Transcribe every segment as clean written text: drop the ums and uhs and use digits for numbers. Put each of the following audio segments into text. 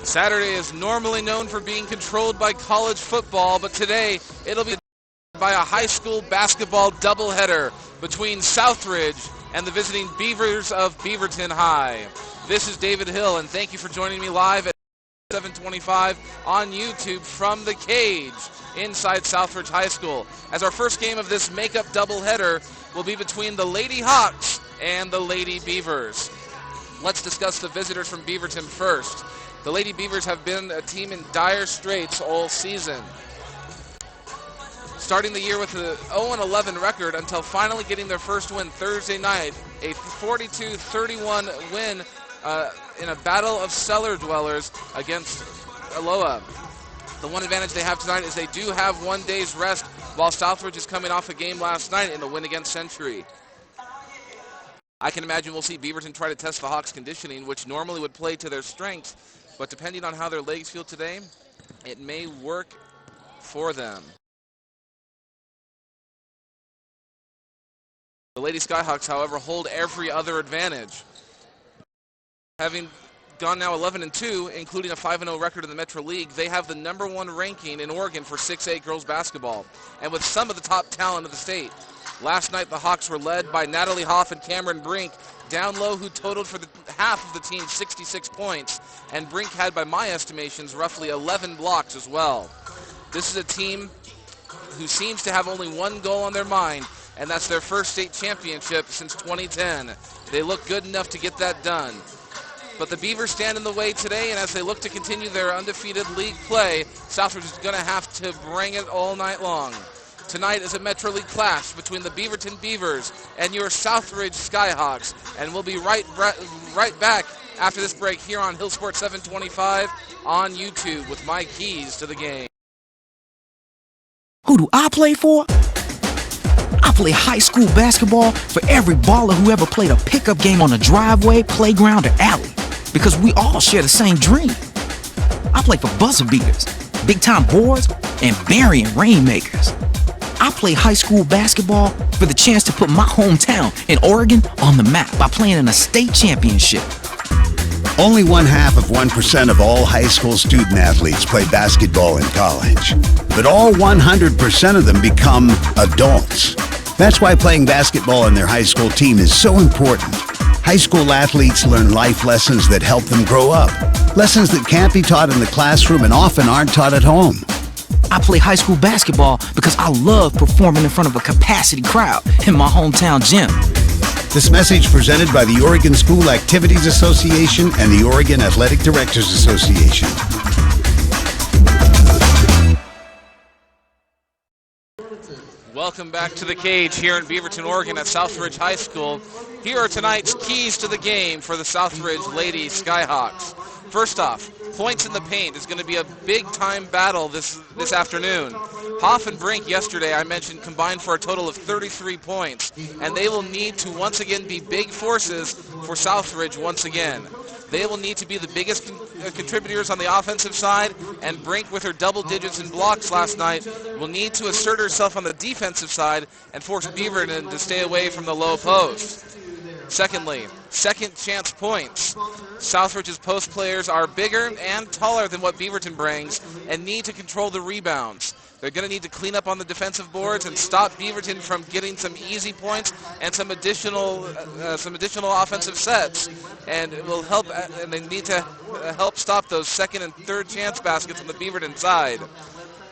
Saturday is normally known for being controlled by college football, but today it'll be by a high school basketball doubleheader between Southridge and the visiting Beavers of Beaverton High. This is David Hill, and thank you for joining me live at 7:25 on YouTube from the cage inside Southridge High School, as our first game of this makeup doubleheader will be between the Lady Hawks and the Lady Beavers. Let's discuss the visitors from Beaverton first. The Lady Beavers have been a team in dire straits all season, starting the year with a 0-11 record until finally getting their first win Thursday night, a 42-31 win in a battle of cellar dwellers against Aloha. The one advantage they have tonight is they do have 1 day's rest, while Southridge is coming off a game last night in a win against Century. I can imagine we'll see Beaverton try to test the Hawks' conditioning, which normally would play to their strengths, but depending on how their legs feel today, it may work for them. The Lady Skyhawks, however, hold every other advantage. Having gone now 11-2, including a 5-0 record in the Metro League, they have the #1 ranking in Oregon for 6A girls basketball, and with some of the top talent of the state. Last night, the Hawks were led by Natalie Hoff and Cameron Brink, down low, who totaled for the half of the team 66 points, and Brink had, by my estimations, roughly 11 blocks as well. This is a team who seems to have only one goal on their mind, and that's their first state championship since 2010. They look good enough to get that done. But the Beavers stand in the way today, and as they look to continue their undefeated league play, Southridge is going to have to bring it all night long. Tonight is a Metro League clash between the Beaverton Beavers and your Southridge Skyhawks, and we'll be right back after this break here on Hill Sports 725 on YouTube with my keys to the game. Who do I play for? I play high school basketball for every baller who ever played a pickup game on a driveway, playground, or alley, because we all share the same dream. I play for buzzer beaters, big-time boards, and burying rainmakers. I play high school basketball for the chance to put my hometown in Oregon on the map by playing in a state championship. Only 0.5% of all high school student athletes play basketball in college, but all 100% of them become adults. That's why playing basketball on their high school team is so important. High school athletes learn life lessons that help them grow up, lessons that can't be taught in the classroom and often aren't taught at home. I play high school basketball because I love performing in front of a capacity crowd in my hometown gym. This message presented by the Oregon School Activities Association and the Oregon Athletic Directors Association. Welcome back to the cage here in Beaverton, Oregon at Southridge High School. Here are tonight's keys to the game for the Southridge Lady Skyhawks. First off, points in the paint is going to be a big-time battle this afternoon. Hoff and Brink yesterday, I mentioned, combined for a total of 33 points, and they will need to once again be big forces for Southridge once again. They will need to be the biggest contributors on the offensive side, and Brink, with her double digits in blocks last night, will need to assert herself on the defensive side and force Beaverton to stay away from the low post. Secondly, second chance points. Southridge's post players are bigger and taller than what Beaverton brings and need to control the rebounds. They're going to need to clean up on the defensive boards and stop Beaverton from getting some easy points and some additional offensive sets. And it will help. And they need to help stop those second and third chance baskets on the Beaverton side.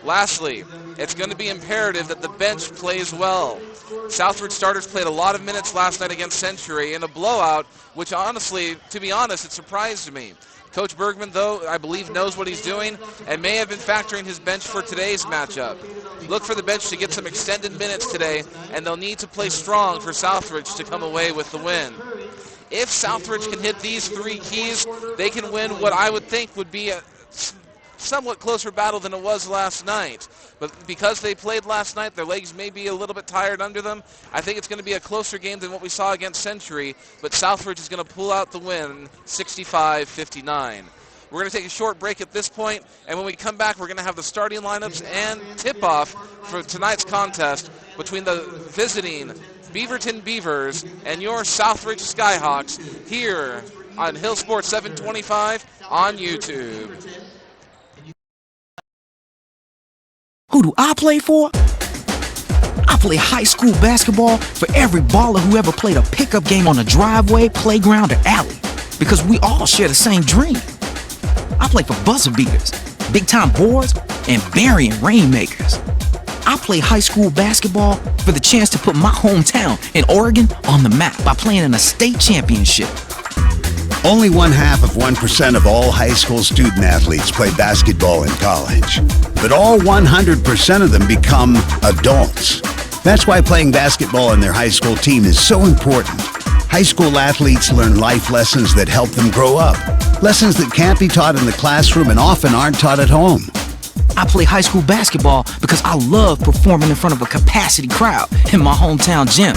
Lastly, it's going to be imperative that the bench plays well. Southridge starters played a lot of minutes last night against Century in a blowout, which honestly, to be honest, it surprised me. Coach Bergman, though, I believe knows what he's doing and may have been factoring his bench for today's matchup. Look for the bench to get some extended minutes today, and they'll need to play strong for Southridge to come away with the win. If Southridge can hit these three keys, they can win what I would think would be a somewhat closer battle than it was last night. But because they played last night, their legs may be a little bit tired under them. I think it's going to be a closer game than what we saw against Century, but Southridge is going to pull out the win 65-59. We're going to take a short break at this point, and when we come back, we're going to have the starting lineups and tip-off for tonight's contest between the visiting Beaverton Beavers and your Southridge Skyhawks here on Hill Sports 725 on YouTube. Who do I play for? I play high school basketball for every baller who ever played a pickup game on a driveway, playground, or alley. Because we all share the same dream. I play for buzzer beaters, big-time boards, and burying rainmakers. I play high school basketball for the chance to put my hometown in Oregon on the map by playing in a state championship. Only 0.5% of all high school student athletes play basketball in college. But all 100% of them become adults. That's why playing basketball on their high school team is so important. High school athletes learn life lessons that help them grow up. Lessons that can't be taught in the classroom and often aren't taught at home. I play high school basketball because I love performing in front of a capacity crowd in my hometown gym.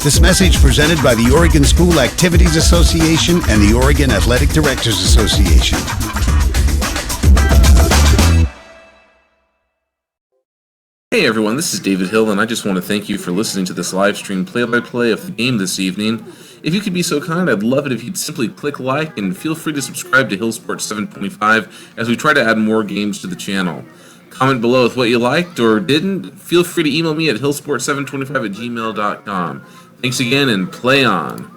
This message presented by the Oregon School Activities Association and the Oregon Athletic Directors Association. Hey everyone, this is David Hill, and I just want to thank you for listening to this live stream play-by-play of the game this evening. If you could be so kind, I'd love it if you'd simply click like and feel free to subscribe to Hill Sports 725 as we try to add more games to the channel. Comment below with what you liked or didn't. Feel free to email me at hillsport725@gmail.com. Thanks again, and play on.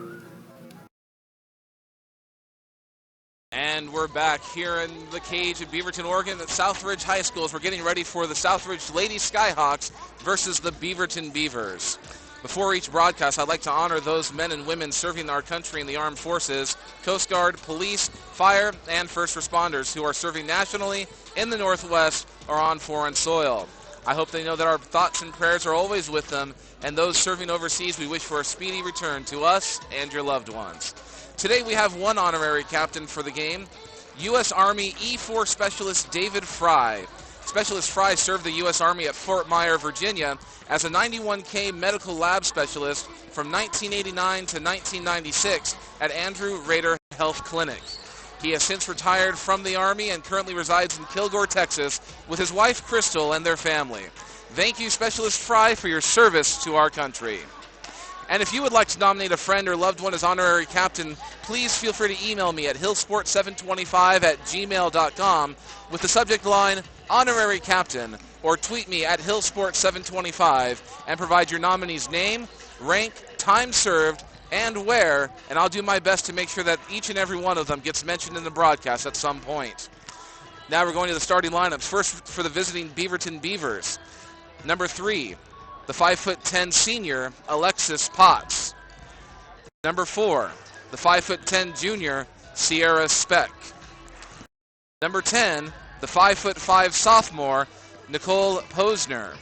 And we're back here in the cage at Beaverton, Oregon at Southridge High School as we're getting ready for the Southridge Lady Skyhawks versus the Beaverton Beavers. Before each broadcast, I'd like to honor those men and women serving our country in the armed forces, Coast Guard, police, fire, and first responders who are serving nationally in the Northwest or on foreign soil. I hope they know that our thoughts and prayers are always with them, and those serving overseas, we wish for a speedy return to us and your loved ones. Today we have one honorary captain for the game, U.S. Army E-4 Specialist David Fry. Specialist Fry served the U.S. Army at Fort Myer, Virginia as a 91K medical lab specialist from 1989 to 1996 at Andrew Rader Health Clinic. He has since retired from the Army and currently resides in Kilgore, Texas with his wife Crystal and their family. Thank you, Specialist Fry, for your service to our country. And if you would like to nominate a friend or loved one as honorary captain, please feel free to email me at hillsport725@gmail.com with the subject line, Honorary Captain, or tweet me at hillsport725 and provide your nominee's name, rank, time served, and where, and I'll do my best to make sure that each and every one of them gets mentioned in the broadcast at some point. Now we're going to the starting lineups. First for the visiting Beaverton Beavers. Number 3, the 5'10" senior, Alexis Potts. Number 4, the 5'10" junior, Sierra Speck. Number 10, the 5'5" sophomore, Nicole Posner.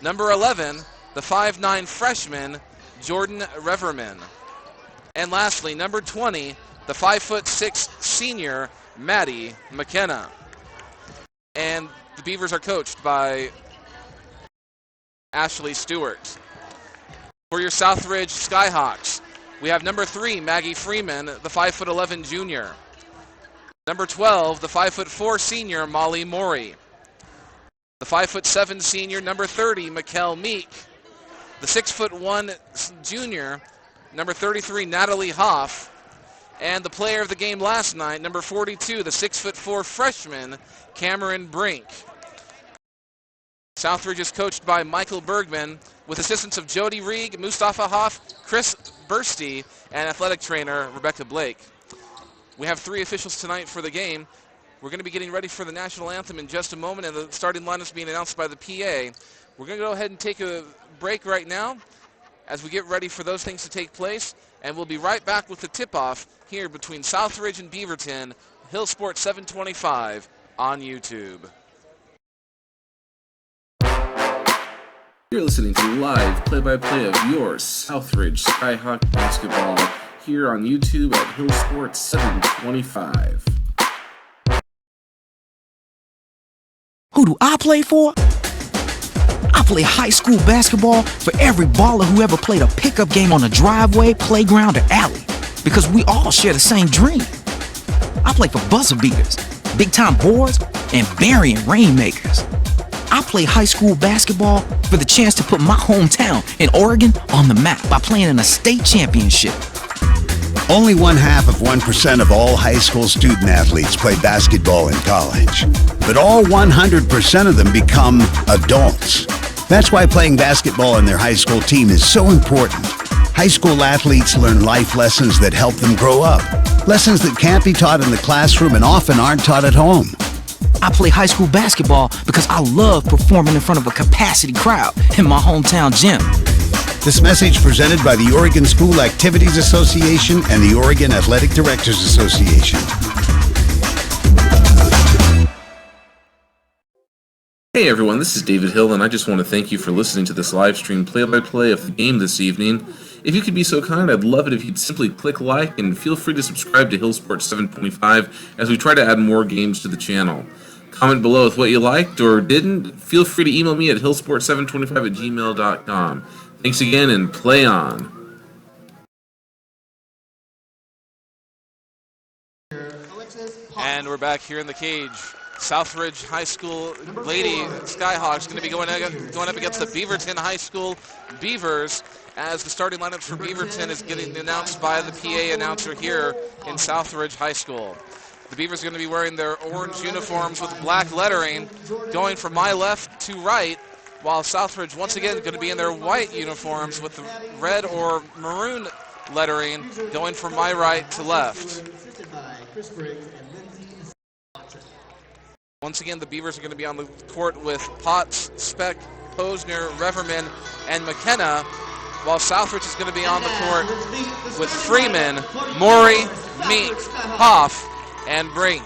Number 11, the 5'9" freshman, Jordan Reverman. And lastly, number 20, the 5'6" senior, Maddie McKenna. And the Beavers are coached by Ashley Stewart. For your Southridge Skyhawks, we have number 3, Maggie Freeman, the 5'11" junior. Number 12, the 5'4" senior, Molly Morey. The 5'7" senior, number 30, Mikkel Meek. The 6'1" junior, number 33, Natalie Hoff. And the player of the game last night, number 42, the 6'4" freshman, Cameron Brink. Southridge is coached by Michael Bergman with assistance of Jody Reeg, Mustafa Hoff, Chris Bursty, and athletic trainer Rebecca Blake. We have 3 officials tonight for the game. We're going to be getting ready for the national anthem in just a moment, and the starting lineups being announced by the PA. We're going to go ahead and take a break right now as we get ready for those things to take place, and we'll be right back with the tip-off here between Southridge and Beaverton, Hill Sports 725 on YouTube. You're listening to live play-by-play of your Southridge Skyhawk basketball here on YouTube at Hill Sports 725. Who do I play for? I play high school basketball for every baller who ever played a pickup game on a driveway, playground, or alley. Because we all share the same dream. I play for buzzer beaters, big-time boards, and burying rainmakers. I play high school basketball for the chance to put my hometown in Oregon on the map by playing in a state championship. Only 0.5% of all high school student athletes play basketball in college. But all 100% of them become adults. That's why playing basketball on their high school team is so important. High school athletes learn life lessons that help them grow up. Lessons that can't be taught in the classroom and often aren't taught at home. I play high school basketball because I love performing in front of a capacity crowd in my hometown gym. This message presented by the Oregon School Activities Association and the Oregon Athletic Directors Association. Hey everyone, this is David Hill, and I just want to thank you for listening to this live stream play-by-play of the game this evening. If you could be so kind, I'd love it if you'd simply click like and feel free to subscribe to Hill Sports 725 as we try to add more games to the channel. Comment below with what you liked or didn't. Feel free to email me at hillsport725@gmail.com. Thanks again, and play on. And we're back here in the cage. Southridge High School Lady Skyhawks going to be going up against the Beaverton High School Beavers, as the starting lineup for Beaverton is getting announced by the PA announcer here in Southridge High School. The Beavers are going to be wearing their orange uniforms with black lettering, going from my left to right, while Southridge once again going to be in their white uniforms with the red or maroon lettering, going from my right to left. Once again, the Beavers are going to be on the court with Potts, Speck, Posner, Reverman, and McKenna, while Southridge is going to be on the court with Freeman, Morey, Meek, Hoff, and Brink.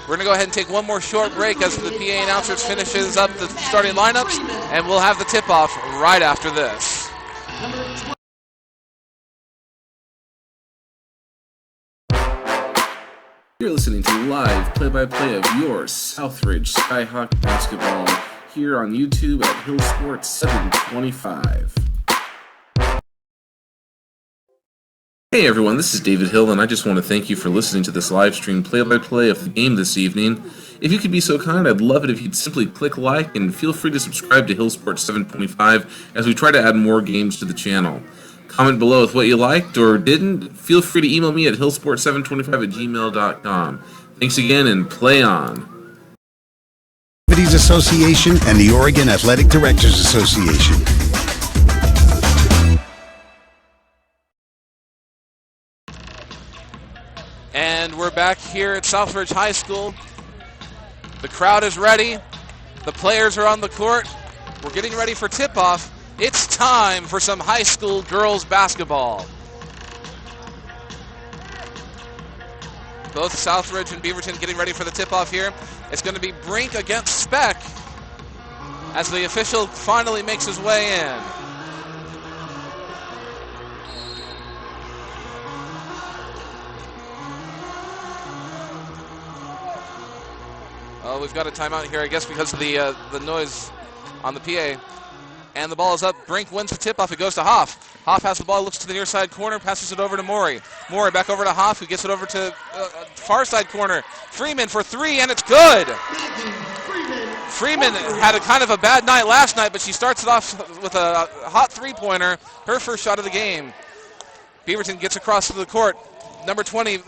We're going to go ahead and take one more short break as the PA announcers finishes up the starting lineups, and we'll have the tip-off right after this. You're listening to live play-by-play of your Southridge Skyhawk basketball here on YouTube at Hill Sports 725. Hey everyone, this is David Hill, and I just want to thank you for listening to this live stream play-by-play of the game this evening. If you could be so kind, I'd love it if you'd simply click like and feel free to subscribe to Hill Sports 725 as we try to add more games to the channel. Comment below with what you liked or didn't. Feel free to email me at hillsport725@gmail.com. Thanks again, and play on. Activities Association and the Oregon Athletic Directors Association. And we're back here at Southridge High School. The crowd is ready. The players are on the court. We're getting ready for tip-off. It's time for some high school girls basketball. Both Southridge and Beaverton getting ready for the tip-off here. It's going to be Brink against Speck as the official finally makes his way in. Oh, we've got a timeout here, I guess, because of the noise on the PA. And the ball is up. Brink wins the tip-off. It goes to Hoff. Hoff has the ball, looks to the near side corner, passes it over to Morey. Morey back over to Hoff, who gets it over to far side corner. Freeman for three, and it's good. Freeman had a kind of a bad night last night, but she starts it off with a hot three-pointer, her first shot of the game. Beaverton gets across to the court. Number 20,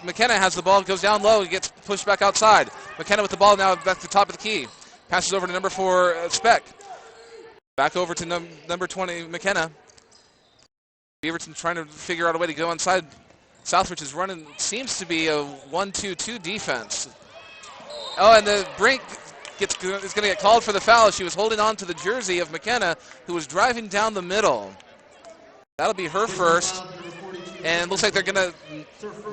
McKenna has the ball, goes down low, gets pushed back outside. McKenna with the ball now back to the top of the key. Passes over to number 4, Speck. Back over to number 20, McKenna. Beaverton trying to figure out a way to go inside. Southridge is running, seems to be a 1-2-2 defense. Oh, and the Brink is going to get called for the foul. She was holding on to the jersey of McKenna, who was driving down the middle. That'll be her first. And it looks like they're going to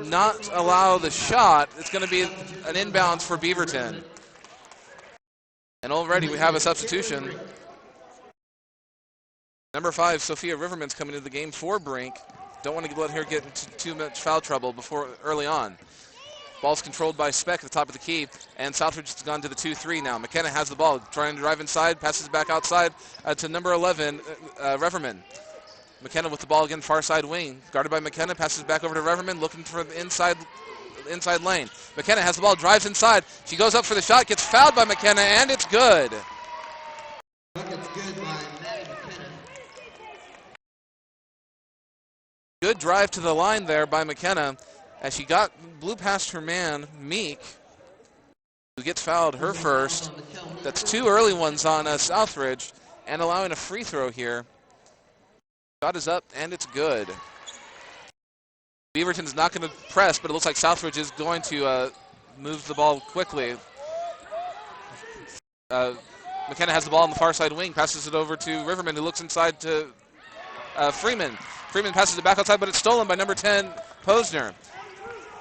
not allow the shot. It's going to be an inbounds for Beaverton. And already we have a substitution. Number 5, Sophia Riverman's coming into the game for Brink. Don't want to let her get into too much foul trouble early on. Ball's controlled by Speck at the top of the key, and Southridge has gone to the 2-3 now. McKenna has the ball, trying to drive inside, passes back outside to number 11, Reverman. McKenna with the ball again, far side wing. Guarded by McKenna, passes back over to Reverman, looking for the inside lane. McKenna has the ball, drives inside. She goes up for the shot, gets fouled by McKenna, and it's good. Good drive to the line there by McKenna as she blew past her man, Meek, who gets fouled her first. That's 2 early ones on Southridge and allowing a free throw here. Shot is up and it's good. Beaverton's not going to press, but it looks like Southridge is going to move the ball quickly. McKenna has the ball on the far side wing, passes it over to Riverman, who looks inside to Freeman. Freeman passes it back outside, but it's stolen by number 10, Posner.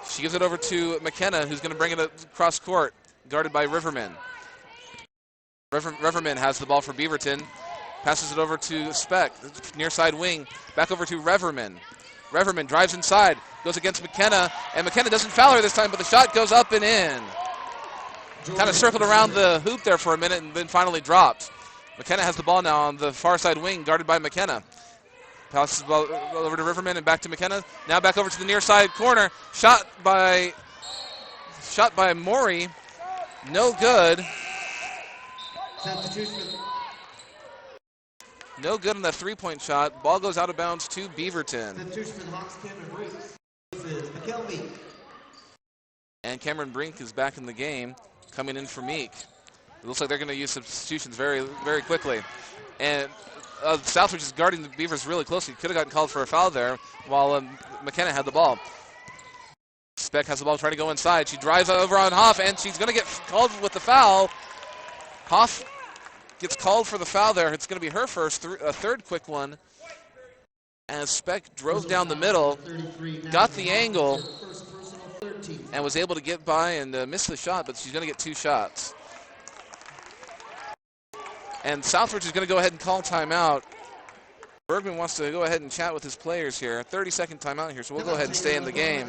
She gives it over to McKenna, who's going to bring it across court, guarded by Riverman. Riverman has the ball for Beaverton, passes it over to Speck, near side wing, back over to Riverman. Riverman drives inside, goes against McKenna, and McKenna doesn't foul her this time, but the shot goes up and in. Kind of circled around the hoop there for a minute and then finally dropped. McKenna has the ball now on the far side wing, guarded by McKenna. Passes the ball over to Riverman and back to McKenna. Now back over to the near side corner. Shot by Maury. No good. No good on that three-point shot. Ball goes out of bounds to Beaverton. And Cameron Brink is back in the game, coming in for Meek. It looks like they're going to use substitutions very, very quickly. And Southridge is guarding the Beavers really closely. Could have gotten called for a foul there while McKenna had the ball. Speck has the ball trying to go inside. She drives over on Hoff, and she's going to get called with the foul. Hoff gets called for the foul there. It's going to be her first, a third quick one. As Speck drove down the middle, got the angle, and was able to get by and miss the shot, but she's going to get 2 shots. And Southridge is going to go ahead and call timeout. Bergman wants to go ahead and chat with his players here. 30-second timeout here, so we'll go ahead and stay in the game.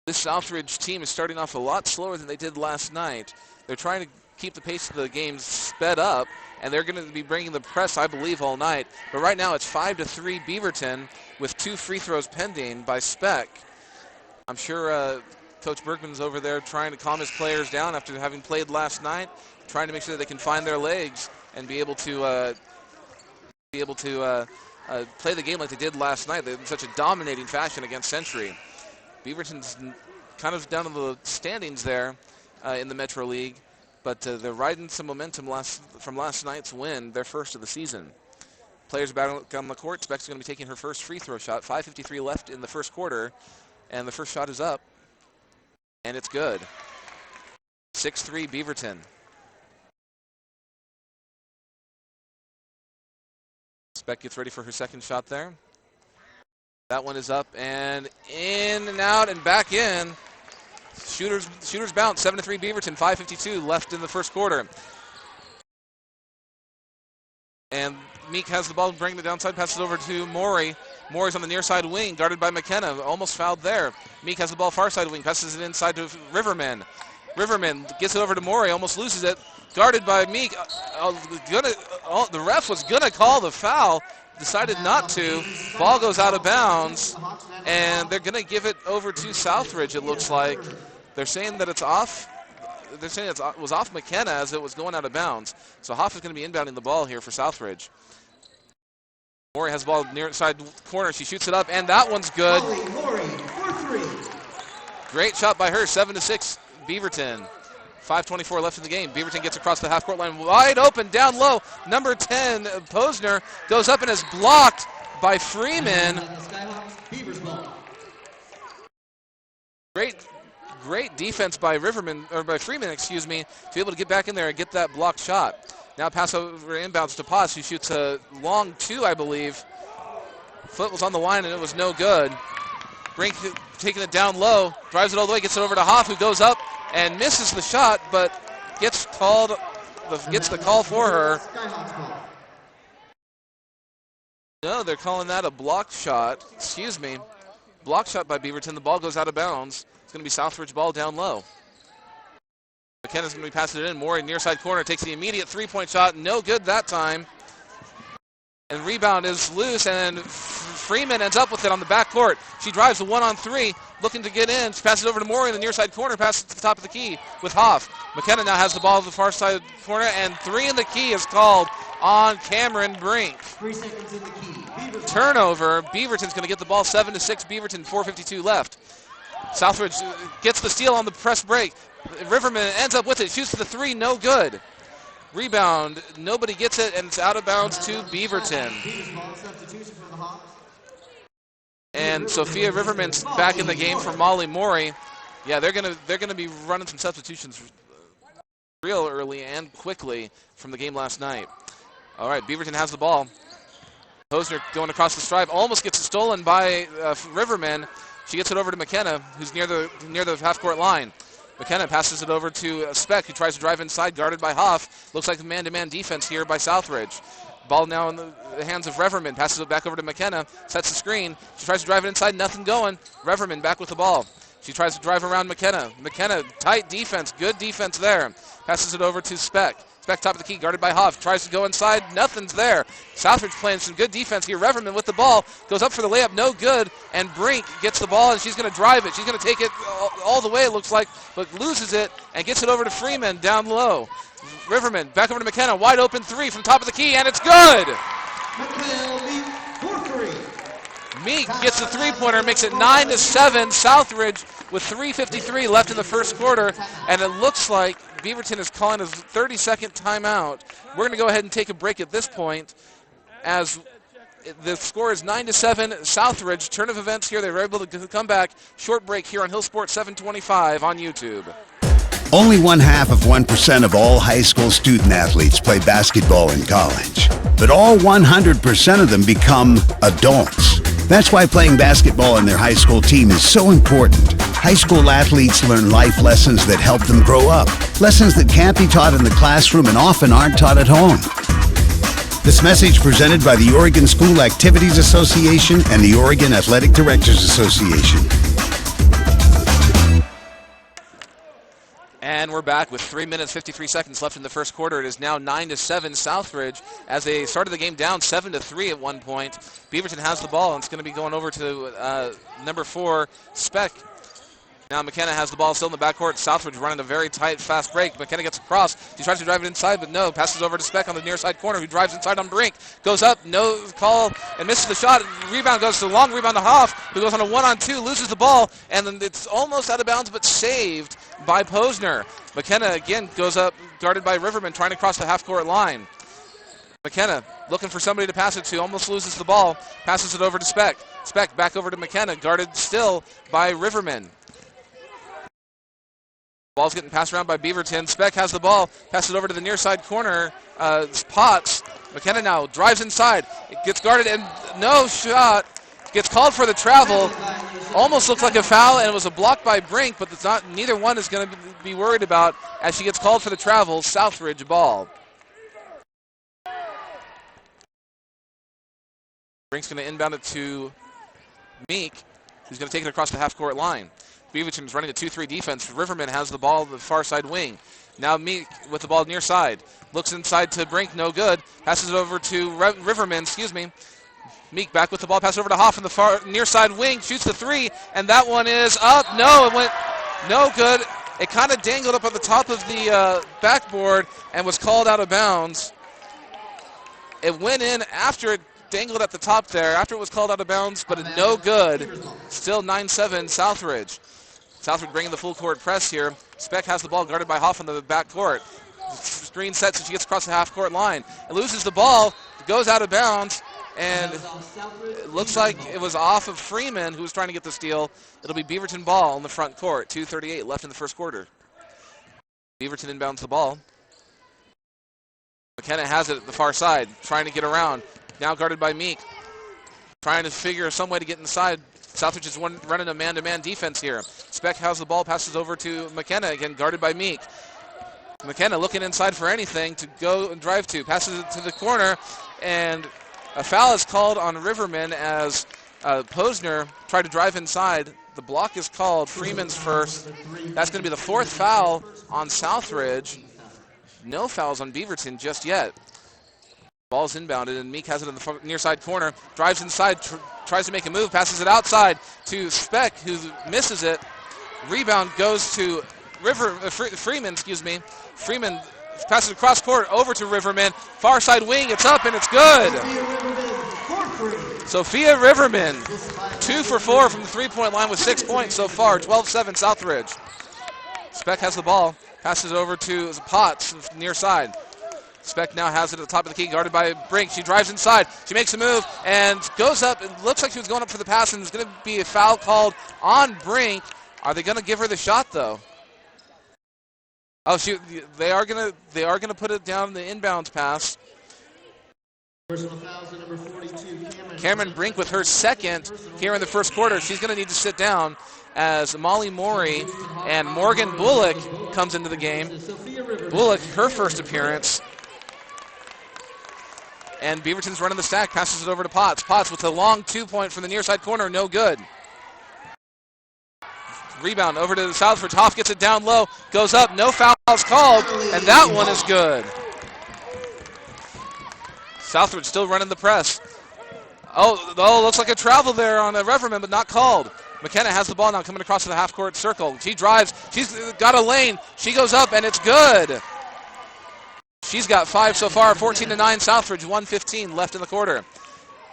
This Southridge team is starting off a lot slower than they did last night. They're trying to keep the pace of the game sped up, and they're going to be bringing the press, I believe, all night. But right now it's 5-3 Beaverton with 2 free throws pending by Speck. I'm sure Coach Bergman's over there trying to calm his players down after having played last night, trying to make sure that they can find their legs and be able to play the game like they did last night in such a dominating fashion against Century. Beaverton's kind of down in the standings there in the Metro League, but they're riding some momentum from last night's win, their first of the season. Players back on the court. Speck's going to be taking her first free throw shot. 5:53 left in the first quarter, and the first shot is up, and it's good. 6-3 Beaverton. Speck gets ready for her second shot there. That one is up and in and out and back in. Shooters bounce. 7-3 Beaverton. 5:52 left in the first quarter. And Meek has the ball, bringing the downside, passes over to Maury. Maury's on the near side wing, guarded by McKenna. Almost fouled there. Meek has the ball far side wing, passes it inside to Riverman. Riverman gets it over to Maury, almost loses it. Guarded by Meek. The ref was going to call the foul, decided not to. Ball goes out of bounds, and they're going to give it over to Southridge, it looks like. They're saying that it's off. They're saying it was off McKenna as it was going out of bounds. So Hoff is going to be inbounding the ball here for Southridge. Maury has the ball near side corner. She shoots it up, and that one's good. Great shot by her, 7-6 Beaverton. 5:24 left in the game. Beaverton gets across the half-court line, wide open, down low. Number 10, Posner, goes up and is blocked by Freeman. Great defense by Freeman, to be able to get back in there and get that blocked shot. Now pass over inbounds to Potts, who shoots a long 2, I believe. Foot was on the line and it was no good. Brink taking it down low, drives it all the way, gets it over to Hoff, who goes up and misses the shot, but gets the call for her. No, they're calling that a block shot. Block shot by Beaverton. The ball goes out of bounds. It's going to be Southridge ball down low. McKenna's going to be passing it in. Maury near side corner takes the immediate three-point shot. No good that time. And rebound is loose, and Freeman ends up with it on the back court. She drives a 1-on-3, looking to get in. She passes over to Maury in the near side corner, passes to the top of the key with Hoff. McKenna now has the ball at the far side corner, and 3 in the key is called on Cameron Brink. 3 seconds in the key. Turnover. Beaverton's going to get the ball 7-6. Beaverton, 4:52 left. Southridge gets the steal on the press break. Riverman ends up with it, shoots the 3, no good. Rebound, nobody gets it, and it's out of bounds to Beaverton. And Sophia Riverman's back in the game for Molly Morey. Yeah, they're gonna be running some substitutions real early and quickly from the game last night. All right, Beaverton has the ball. Posner going across the stripe, almost gets it stolen by Riverman. She gets it over to McKenna, who's near the half-court line. McKenna passes it over to Speck, who tries to drive inside, guarded by Hoff. Looks like a man-to-man defense here by Southridge. Ball now in the hands of Reverman. Passes it back over to McKenna. Sets the screen. She tries to drive it inside. Nothing going. Reverman back with the ball. She tries to drive around McKenna. McKenna, tight defense. Good defense there. Passes it over to Speck. Speck top of the key, guarded by Hoff. Tries to go inside. Nothing's there. Southridge playing some good defense here. Reverman with the ball. Goes up for the layup. No good. And Brink gets the ball, and she's going to drive it. She's going to take it all the way, it looks like, but loses it and gets it over to Freeman down low. Riverman back over to McKenna. Wide open 3 from top of the key, and it's good. Meek gets the 3-pointer, makes it 9-7. Southridge with 3:53 left in the first quarter, and it looks like Beaverton is calling a 30-second timeout. We're going to go ahead and take a break at this point as the score is 9-7. Southridge, turn of events here. They were able to come back. Short break here on Hill Sports 725 on YouTube. Only 0.5% of all high school student athletes play basketball in college. But all 100% of them become adults. That's why playing basketball in their high school team is so important. High school athletes learn life lessons that help them grow up. Lessons that can't be taught in the classroom and often aren't taught at home. This message presented by the Oregon School Activities Association and the Oregon Athletic Directors Association. And we're back with 3 minutes, 53 seconds left in the first quarter. It is now 9-7 Southridge as they started the game down 7-3 at one point. Beaverton has the ball, and it's going to be going over to number 4, Speck. Now McKenna has the ball still in the backcourt. Southridge running a very tight, fast break. McKenna gets across. She tries to drive it inside, but no. Passes over to Speck on the near side corner, who drives inside on Brink. Goes up, no call, and misses the shot. Rebound goes to long rebound to Hoff, who goes on a 1-on-2, loses the ball, and then it's almost out of bounds, but saved by Posner. McKenna again goes up, guarded by Riverman, trying to cross the half-court line. McKenna looking for somebody to pass it to, almost loses the ball, passes it over to Speck. Speck back over to McKenna, guarded still by Riverman. Ball's getting passed around by Beaverton. Speck has the ball, passes it over to the near side corner. Potts. McKenna now drives inside. It gets guarded and no shot. Gets called for the travel. Almost looked like a foul, and it was a block by Brink, but it's not. Neither one is going to be worried about as she gets called for the travel. Southridge ball. Brink's going to inbound it to Meek, who's going to take it across the half-court line. Beaverton's running a 2-3 defense. Riverman has the ball the far side wing. Now Meek with the ball near side. Looks inside to Brink, no good. Passes it over to Riverman, Meek back with the ball, pass over to Hoff in the far near side wing, shoots the 3, and that one is up. No, it went no good. It kind of dangled up at the top of the backboard and was called out of bounds. It went in after it dangled at the top there, after it was called out of bounds, but no good. Still 9-7 Southridge. Southridge bringing the full court press here. Speck has the ball guarded by Hoff in the back court. Screen sets and she gets across the half court line. It loses the ball, goes out of bounds, and it looks like it was off of Freeman, who was trying to get the steal. It'll be Beaverton ball in the front court. 2:38 left in the first quarter. Beaverton inbounds the ball. McKenna has it at the far side, trying to get around. Now guarded by Meek, trying to figure some way to get inside. Southridge is running a man-to-man defense here. Speck has the ball, passes over to McKenna, again guarded by Meek. McKenna looking inside for anything to go and drive to. Passes it to the corner, and a foul is called on Riverman as Posner tried to drive inside. The block is called. Freeman's first. That's going to be the 4th foul on Southridge. No fouls on Beaverton just yet. Ball's inbounded, and Meek has it in the near side corner. Drives inside, tries to make a move, passes it outside to Speck, who misses it. Rebound goes to Freeman, Freeman passes across court over to Riverman. Far side wing, it's up, and it's good. Sophia Riverman, 2 for 4 from the three-point line with 6 points so far, 12-7 Southridge. Speck has the ball, passes over to Potts, near side. Speck now has it at the top of the key, guarded by Brink. She drives inside. She makes a move and goes up. It looks like she was going up for the pass, and there's going to be a foul called on Brink. Are they going to give her the shot, though? Oh, they are going to put it down the inbounds pass. Personal fouls, number 42, Cameron Brink with her second here in the first quarter. She's going to need to sit down as Molly Morey and Morgan Bullock comes into the game. Bullock, her first appearance. And Beaverton's running the stack, passes it over to Potts. Potts with a long 2-point from the near side corner, no good. Rebound over to the Southridge. Hoff gets it down low, goes up, no fouls called, and that one is good. Southridge still running the press. Oh, looks like a travel there on a Reverman, but not called. McKenna has the ball now coming across to the half-court circle. She drives. She's got a lane. She goes up, and it's good. She's got 5 so far, 14-9 Southridge, 1:15 left in the quarter.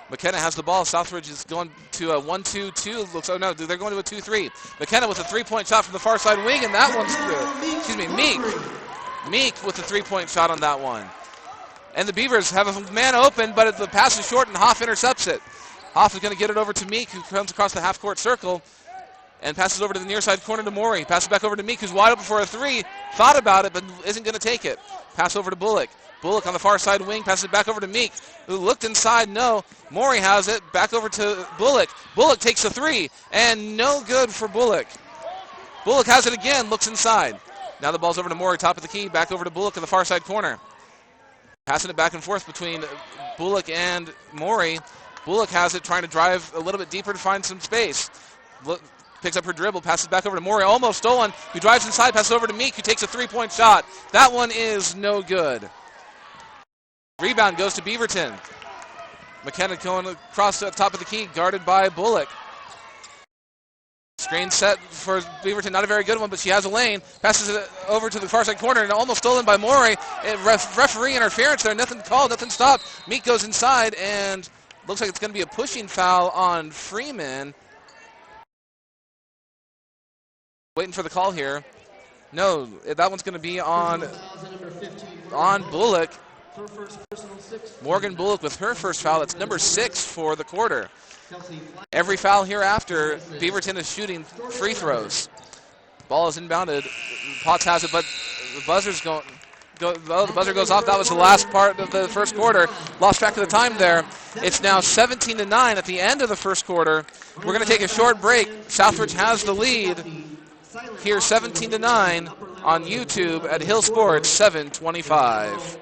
McKenna has the ball. Southridge is going to a 1-2-2. Looks, oh no, they're going to a 2-3. McKenna with a 3-point shot from the far side wing, and that one's good. Excuse me, Meek with the 3-point shot on that one. And the Beavers have a man open, but the pass is short, and Hoff intercepts it. Hoff is going to get it over to Meek, who comes across the half-court circle and passes over to the near side corner to Morey. Passes back over to Meek, who's wide open for a 3. Thought about it, but isn't going to take it. Pass over to Bullock. Bullock on the far side wing, passes it back over to Meek, who looked inside, no. Morey has it, back over to Bullock. Bullock takes a 3, and no good for Bullock. Bullock has it again, looks inside. Now the ball's over to Morey, top of the key, back over to Bullock in the far side corner. Passing it back and forth between Bullock and Morey. Bullock has it, trying to drive a little bit deeper to find some space. Picks up her dribble, passes back over to Morey, almost stolen, who drives inside, passes over to Meek, who takes a 3-point shot. That one is no good. Rebound goes to Beaverton. McKenna going across the top of the key, guarded by Bullock. Screen set for Beaverton, not a very good one, but she has a lane. Passes it over to the far side corner, and almost stolen by Morey. Referee interference there, nothing called, nothing stopped. Meek goes inside, and looks like it's going to be a pushing foul on Freeman. Waiting for the call here. No, that one's going to be on Bullock. Morgan Bullock with her first foul. That's number 6 for the quarter. Every foul hereafter, Beaverton is shooting free throws. Ball is inbounded. Potts has it, but the buzzer's the buzzer goes off. That was the last part of the first quarter. Lost track of the time there. It's now 17-9 at the end of the first quarter. We're going to take a short break. Southridge has the lead here, 17-9 on YouTube at Hill Sports 725.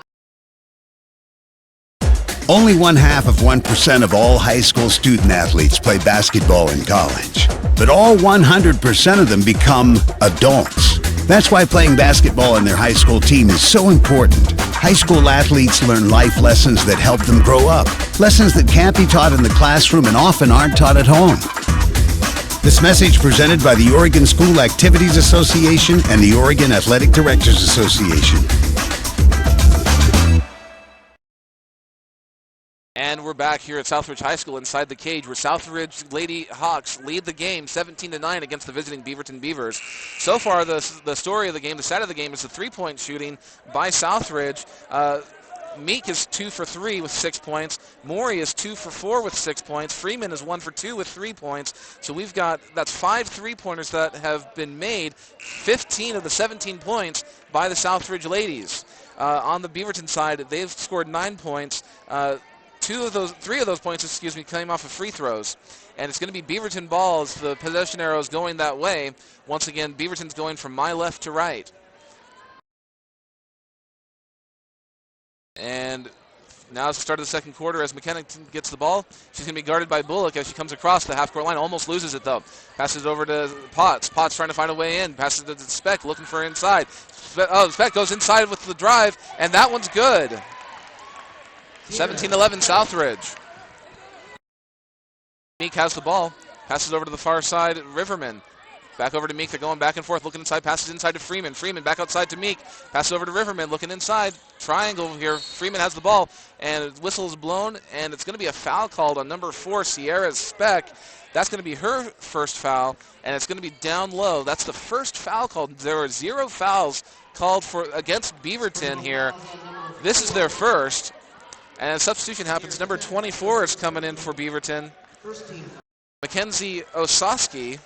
Only 0.5% of all high school student athletes play basketball in college. But all 100% of them become adults. That's why playing basketball in their high school team is so important. High school athletes learn life lessons that help them grow up. Lessons that can't be taught in the classroom and often aren't taught at home. This message presented by the Oregon School Activities Association and the Oregon Athletic Directors Association. And we're back here at Southridge High School inside the cage where Southridge Lady Hawks lead the game 17-9 against the visiting Beaverton Beavers. So far, the story of the game, the stat of the game, is the 3-point shooting by Southridge. Meek is 2 for 3 with 6 points. Morey is 2 for 4 with 6 points. Freeman is 1 for 2 with 3 points. So that's 5 3-pointers that have been made, 15 of the 17 points by the Southridge ladies. On the Beaverton side, they've scored 9 points. 3 of those points, came off of free throws. And it's going to be Beaverton ball as the possession arrow is going that way. Once again, Beaverton's going from my left to right. And now it's the start of the second quarter as McKenna gets the ball. She's going to be guarded by Bullock as she comes across the half-court line. Almost loses it, though. Passes over to Potts. Potts trying to find a way in. Passes to Speck, looking for inside. Speck goes inside with the drive, and that one's good. 17-11 Southridge. Meek has the ball. Passes over to the far side, Riverman. Back over to Meek. They're going back and forth, looking inside. Passes inside to Freeman. Freeman back outside to Meek. Passes over to Riverman, looking inside. Triangle here. Freeman has the ball, and whistle is blown, and it's going to be a foul called on number 4, Sierra Speck. That's going to be her first foul, and it's going to be down low. That's the first foul called. There were 0 fouls called for against Beaverton here. This is their first, and a substitution happens. Number 24 is coming in for Beaverton. Mackenzie Osaski.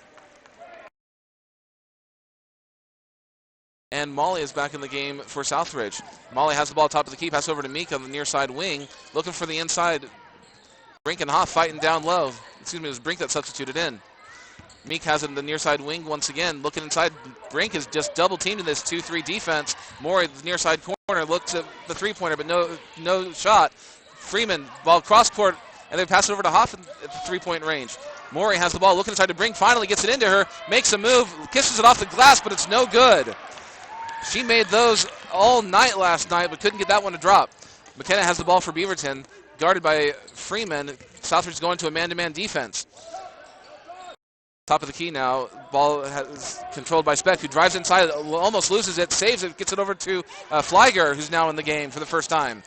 And Molly is back in the game for Southridge. Molly has the ball top of the key, pass over to Meek on the near side wing, looking for the inside. Brink and Hoff fighting down low. Excuse me, it was Brink that substituted in. Meek has it in the near side wing once again, looking inside. Brink is just double teamed in this 2-3 defense. Morey, the near side corner, looks at the three-pointer, but no shot. Freeman, ball cross court, and they pass it over to Hoff at the three-point range. Morey has the ball, looking inside to Brink, finally gets it into her, makes a move, kisses it off the glass, but it's no good. She made those all night last night, but couldn't get that one to drop. McKenna has the ball for Beaverton, guarded by Freeman. Southridge going to a man-to-man defense. Top of the key now. Ball is controlled by Speck, who drives inside, almost loses it, saves it, gets it over to Flieger, who's now in the game for the first time.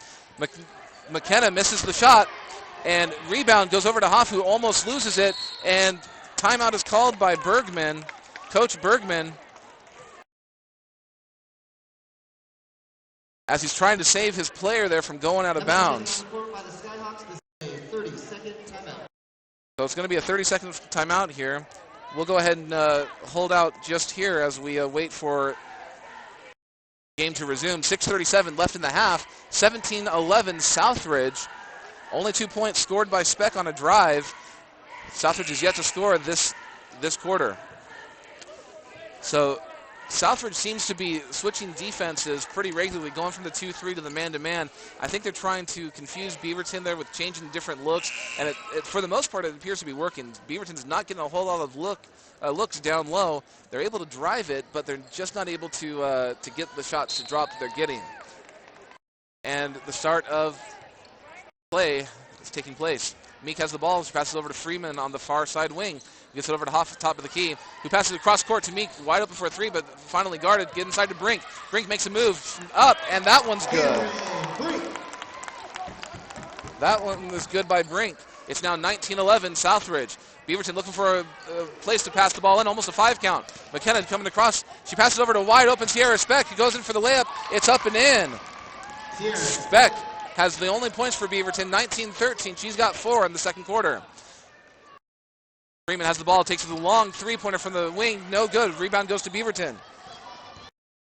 McKenna misses the shot, and rebound goes over to Hoff, who almost loses it, and timeout is called by Bergman, Coach Bergman, as he's trying to save his player there from going out of bounds. So it's going to be a 30-second timeout here. We'll go ahead and hold out just here as we wait for the game to resume. 6:37 left in the half. 17-11 Southridge. Only 2 points scored by Speck on a drive. Southridge is yet to score this quarter. So Southridge seems to be switching defenses pretty regularly, going from the 2-3 to the man-to-man. I think they're trying to confuse Beaverton there with changing different looks, and it, for the most part, it appears to be working. Beaverton's not getting a whole lot of looks down low. They're able to drive it, but they're just not able to get the shots to drop that they're getting. And the start of play is taking place. Meek has the ball. She passes over to Freeman on the far side wing. Gets it over to Hoff at the top of the key, who passes it across court to Meek, wide open for a three, but finally guarded. Get inside to Brink. Brink makes a move up, and that one's good. That one was good by Brink. It's now 19-11 Southridge. Beaverton looking for a place to pass the ball in, almost a 5 count. McKenna coming across. She passes over to wide open Sierra Speck, who goes in for the layup. It's up and in. Speck has the only points for Beaverton, 19-13. She's got 4 in the second quarter. Freeman has the ball, takes the long three-pointer from the wing, no good. Rebound goes to Beaverton.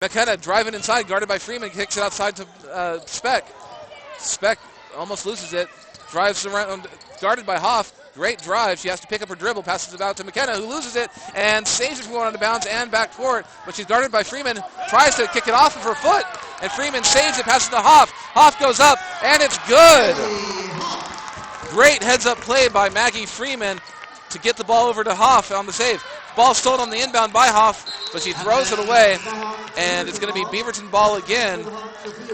McKenna driving inside, guarded by Freeman, kicks it outside to Speck. Speck almost loses it, drives around, guarded by Hoff. Great drive. She has to pick up her dribble, passes it out to McKenna, who loses it and saves it from going out of bounds and back court, but she's guarded by Freeman, tries to kick it off of her foot, and Freeman saves it, passes to Hoff. Hoff goes up, and it's good. Great heads-up play by Maggie Freeman to get the ball over to Hoff on the save. Ball stolen on the inbound by Hoff, but she throws it away, and it's going to be Beaverton ball again.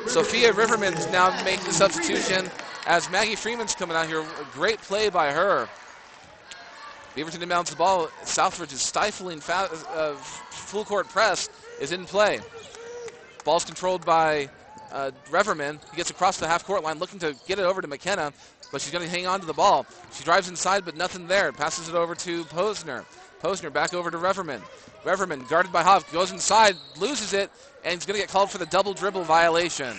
Sophia Riverman's now making the substitution as Maggie Freeman's coming out here. A great play by her. Beaverton inbounds the ball. Southridge's stifling full court press is in play. Ball's controlled by Riverman. He gets across the half-court line looking to get it over to McKenna, but she's going to hang on to the ball. She drives inside, but nothing there. Passes it over to Posner. Posner back over to Reverman. Reverman, guarded by Hoff, goes inside, loses it, and he's going to get called for the double dribble violation.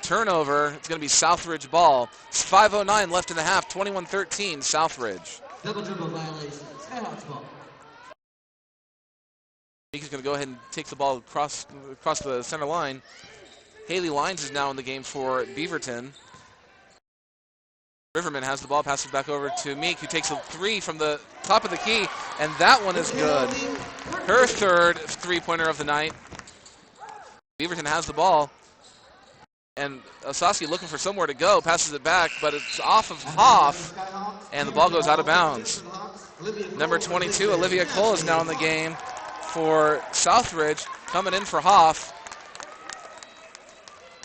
Turnover. It's going to be Southridge ball. It's 5:09 left in the half, 21-13 Southridge. Double dribble violation. Skyhawks ball. Meek is going to go ahead and take the ball across the center line. Haley Lines is now in the game for Beaverton. Riverman has the ball, passes back over to Meek, who takes a three from the top of the key, and that one is good. Her third three-pointer of the night. Beaverton has the ball, and Osasi looking for somewhere to go, passes it back, but it's off of Hoff, and the ball goes out of bounds. Number 22, Olivia Cole, is now in the game for Southridge, coming in for Hoff,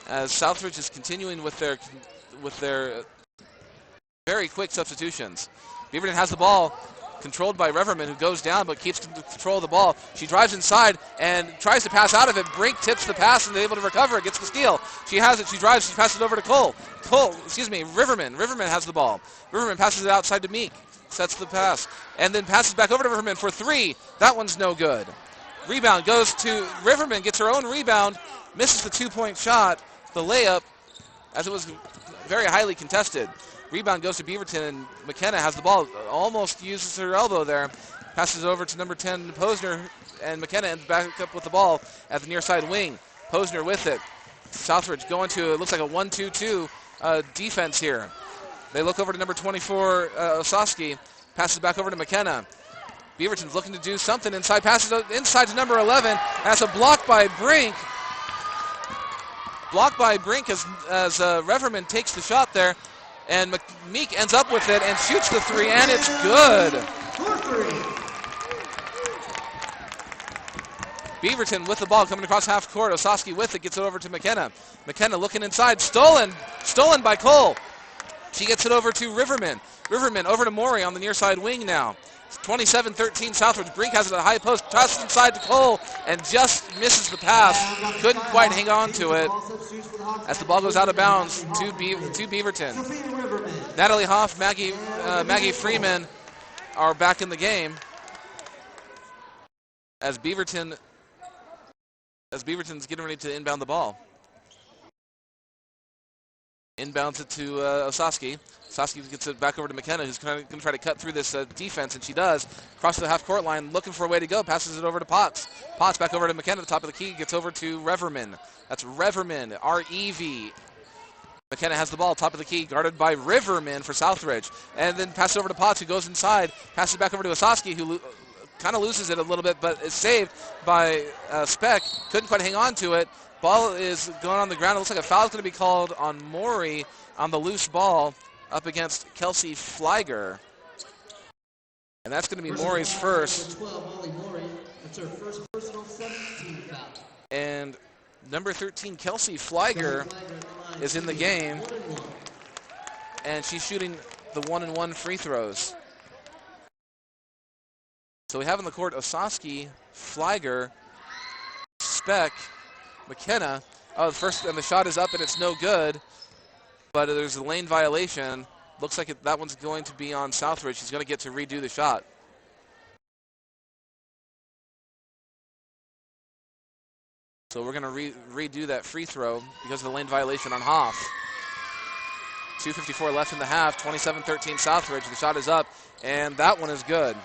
as Southridge is continuing with their with their very quick substitutions. Beaverton has the ball, controlled by Reverman, who goes down but keeps control of the ball. She drives inside and tries to pass out of it. Brink tips the pass and is able to recover it, gets the steal. She has it, she drives, she passes it over to Riverman. Riverman has the ball. Riverman passes it outside to Meek, sets the pass, and then passes back over to Riverman for three. That one's no good. Rebound goes to Riverman, gets her own rebound, misses the two-point shot, the layup, as it was very highly contested. Rebound goes to Beaverton, and McKenna has the ball, almost uses her elbow there, passes over to number 10, Posner, and McKenna ends back up with the ball at the near side wing. Posner with it. Southridge going to, it looks like a 1-2-2 defense here. They look over to number 24, Osaski, passes back over to McKenna. Beaverton's looking to do something inside, passes inside to number 11. That's a block by Brink. Blocked by Brink as Reverman takes the shot there. And Meek ends up with it and shoots the three, and it's good. Beaverton with the ball coming across half court. Osaski with it, gets it over to McKenna. McKenna looking inside, stolen by Cole. She gets it over to Riverman. Riverman over to Maury on the near side wing now. 27-13 Southridge. Brink has it at a high post, tosses inside to Cole, and just misses the pass. Couldn't quite hang on to it as the ball goes out of bounds to Beaverton. Natalie Hoff, Maggie Freeman are back in the game as Beaverton's getting ready to inbound the ball. Inbounds it to Osaski. Osaski gets it back over to McKenna, who's going to try to cut through this defense, and she does. Across the half-court line, looking for a way to go, passes it over to Potts. Potts back over to McKenna at the top of the key, gets over to Reverman. That's Reverman, R-E-V. McKenna has the ball, top of the key, guarded by Riverman for Southridge. And then passes over to Potts, who goes inside, passes back over to Osaski, who kind of loses it a little bit, but is saved by Speck. Couldn't quite hang on to it. Ball is going on the ground. It looks like a foul is going to be called on Maury on the loose ball up against Kelsey Flieger. And that's going to be Maury's first. And number 13, Kelsey Flieger, is in the game. And she's shooting the 1-and-1 free throws. So we have on the court Osaski, Flieger, Speck, McKenna. Oh, the shot is up and it's no good, but there's a lane violation. Looks like that one's going to be on Southridge. She's going to get to redo the shot. So we're going to redo that free throw because of the lane violation on Hoff. 2:54 left in the half, 27-13 Southridge. The shot is up, and that one is good.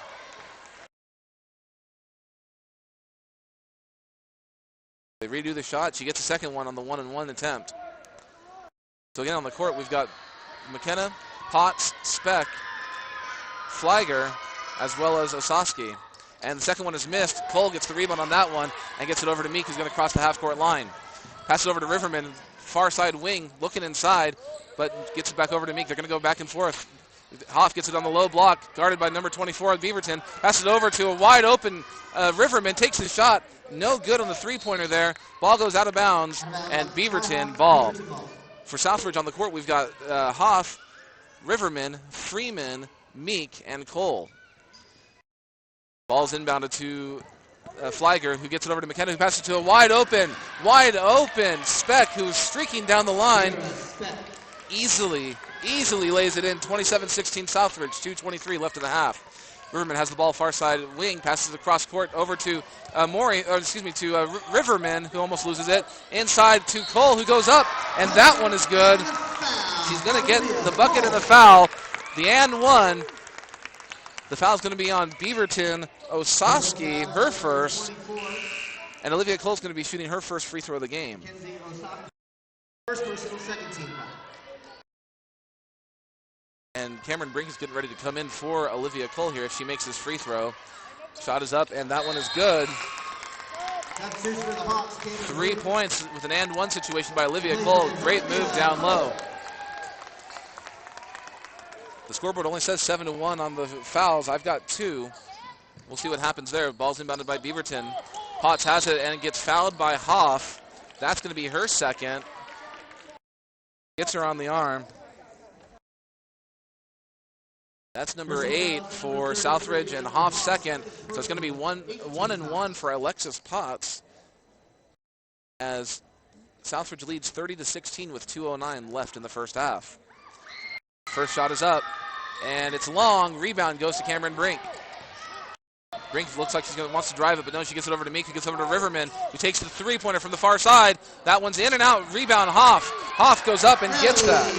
They redo the shot. She gets a second one on the 1-and-1 attempt. So again, on the court, we've got McKenna, Potts, Speck, Flieger, as well as Osaski. And the second one is missed. Cole gets the rebound on that one and gets it over to Meek, who's going to cross the half-court line. Passes over to Riverman, far side wing, looking inside, but gets it back over to Meek. They're going to go back and forth. Hoff gets it on the low block, guarded by number 24 of Beaverton. Passes it over to a wide-open Riverman, takes the shot. No good on the three-pointer there. Ball goes out of bounds, and Beaverton ball. For Southridge on the court, we've got Hoff, Riverman, Freeman, Meek, and Cole. Ball's inbounded to Flieger, who gets it over to McKenna, who passes it to a wide open Speck, who's streaking down the line. Easily lays it in. 27-16 Southridge, 2:23 left in the half. Riverman has the ball far side wing, passes across court over to Riverman, who almost loses it. Inside to Cole, who goes up, and that one is good. She's going to get the bucket and the foul. The and one. The foul's going to be on Beaverton Osaski, her first. And Olivia Cole's going to be shooting her first free throw of the game. First personal, second team foul. And Cameron Brink is getting ready to come in for Olivia Cole here if she makes this free throw. Shot is up, and that one is good. 3 points with an and one situation by Olivia Cole. Great move down low. The scoreboard only says 7-1 on the fouls. I've got 2. We'll see what happens there. Ball's inbounded by Beaverton. Potts has it and gets fouled by Hoff. That's going to be her second. Gets her on the arm. That's number 8 for Southridge and Hoff second. So it's going to be one and one for Alexis Potts as Southridge leads 30-16 with 2:09 left in the first half. First shot is up, and it's long. Rebound goes to Cameron Brink. Brink looks like wants to drive it, but no, she gets it over to Meek, who gets over to Riverman, who takes the three-pointer from the far side. That one's in and out. Rebound, Hoff. Hoff goes up and gets that.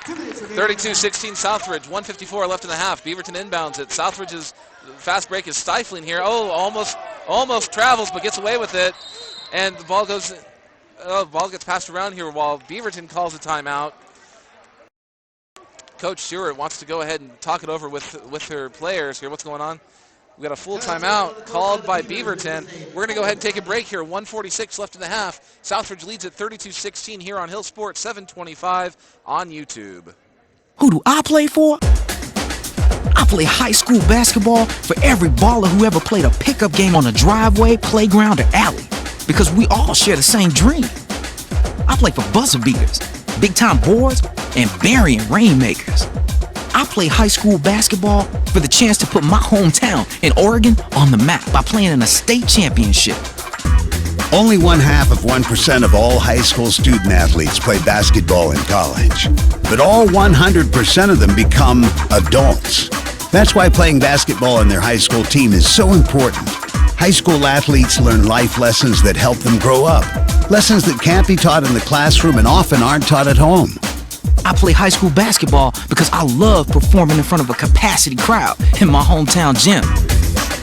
32-16 Southridge, 1:54 left in the half. Beaverton inbounds it. Southridge's fast break is stifling here. Oh, almost travels, but gets away with it. And the ball goes, the ball gets passed around here while Beaverton calls a timeout. Coach Stewart wants to go ahead and talk it over with her players here. What's going on? We got a full timeout called by Beaverton. We're going to go ahead and take a break here. 1:46 left in the half. Southridge leads at 32-16 here on Hill Sports 725 on YouTube. Who do I play for? I play high school basketball for every baller who ever played a pickup game on a driveway, playground, or alley. Because we all share the same dream. I play for buzzer beaters, big-time boards, and burying rainmakers. I play high school basketball for the chance to put my hometown in Oregon on the map by playing in a state championship. Only 0.5% of all high school student athletes play basketball in college. But all 100% of them become adults. That's why playing basketball on their high school team is so important. High school athletes learn life lessons that help them grow up. Lessons that can't be taught in the classroom and often aren't taught at home. I play high school basketball because I love performing in front of a capacity crowd in my hometown gym.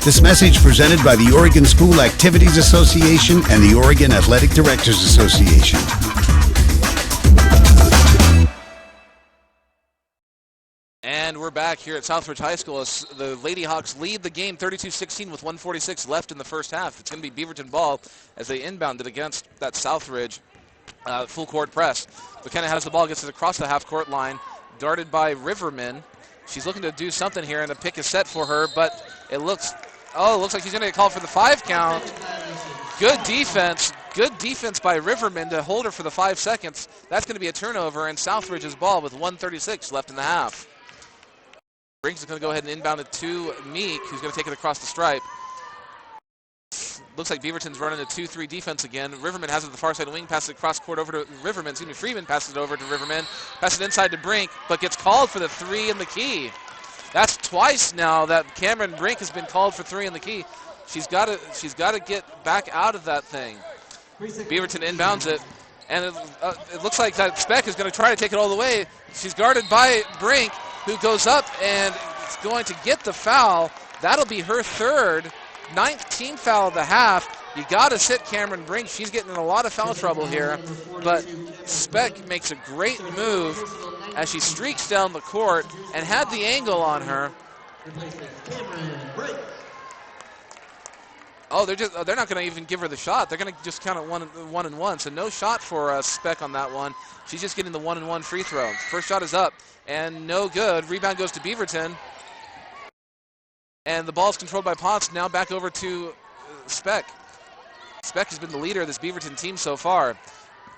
This message presented by the Oregon School Activities Association and the Oregon Athletic Directors Association. And we're back here at Southridge High School as the Lady Hawks lead the game 32-16 with 1:46 left in the first half. It's going to be Beaverton ball as they inbound it against that Southridge full court press. McKenna has the ball, gets it across the half court line, darted by Riverman. She's looking to do something here, and the pick is set for her, but it looks like she's going to get called for the 5 count. Good defense by Riverman to hold her for the 5 seconds. That's going to be a turnover, and Southridge's ball with 1:36 left in the half. Brinks is going to go ahead and inbound it to Meek, who's going to take it across the stripe. Looks like Beaverton's running a 2-3 defense again. Riverman has it to the far side wing, passes it cross court over to Riverman. Freeman passes it over to Riverman, passes it inside to Brink, but gets called for the 3 in the key. That's twice now that Cameron Brink has been called for 3 in the key. She's got to get back out of that thing. Beaverton inbounds it, and it looks like that Speck is going to try to take it all the way. She's guarded by Brink, who goes up and is going to get the foul. That'll be her 3rd. 9th team foul of the half. You got to sit Cameron Brink. She's getting in a lot of foul trouble here. But Speck makes a great move as she streaks down the court and had the angle on her. Oh, they're not going to even give her the shot. They're going to just count it one and one. So no shot for Speck on that one. She's just getting the 1-and-1 free throw. First shot is up and no good. Rebound goes to Beaverton. And the ball is controlled by Potts. Now back over to Speck. Speck has been the leader of this Beaverton team so far.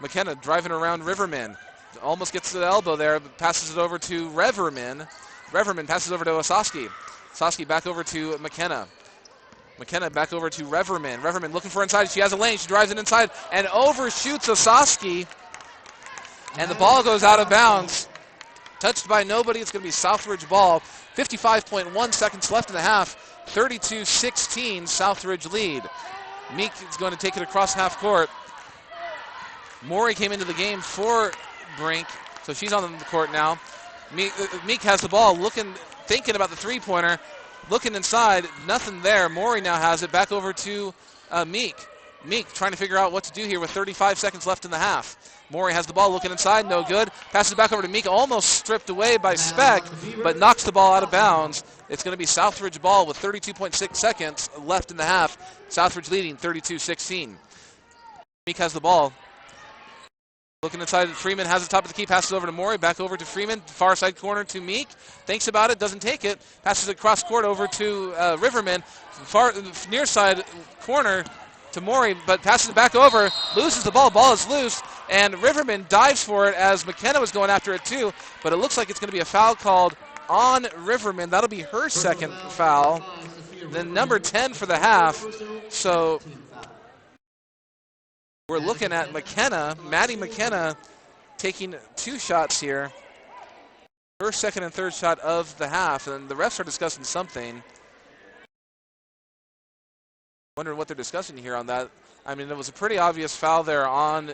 McKenna driving around Riverman. Almost gets to the elbow there, but passes it over to Riverman. Riverman passes over to Osaski. Osaski back over to McKenna. McKenna back over to Riverman. Riverman looking for inside. She has a lane. She drives it inside and overshoots Osaski. And the ball goes out of bounds. Touched by nobody. It's going to be Southridge ball. 55.1 seconds left in the half. 32-16 Southridge lead. Meek is going to take it across half court. Morey came into the game for Brink, so she's on the court now. Meek has the ball, thinking about the three-pointer, looking inside, nothing there. Morey now has it back over to Meek. Meek trying to figure out what to do here with 35 seconds left in the half. Morey has the ball, looking inside, no good. Passes it back over to Meek, almost stripped away by Speck, but knocks the ball out of bounds. It's going to be Southridge ball with 32.6 seconds left in the half. Southridge leading 32-16. Meek has the ball. Looking inside, Freeman has the top of the key, passes over to Morey, back over to Freeman, far side corner to Meek. Thinks about it, doesn't take it. Passes it cross court over to Riverman, far near side corner to Morey, but passes it back over, loses the ball. Ball is loose. And Riverman dives for it as McKenna was going after it too, but it looks like it's going to be a foul called on Riverman. That'll be her second foul. Then number 10 for the half. So we're looking at McKenna, Maddie McKenna, taking 2 shots here. First, second, and third shot of the half, and the refs are discussing something. Wondering what they're discussing here on that. I mean, it was a pretty obvious foul there on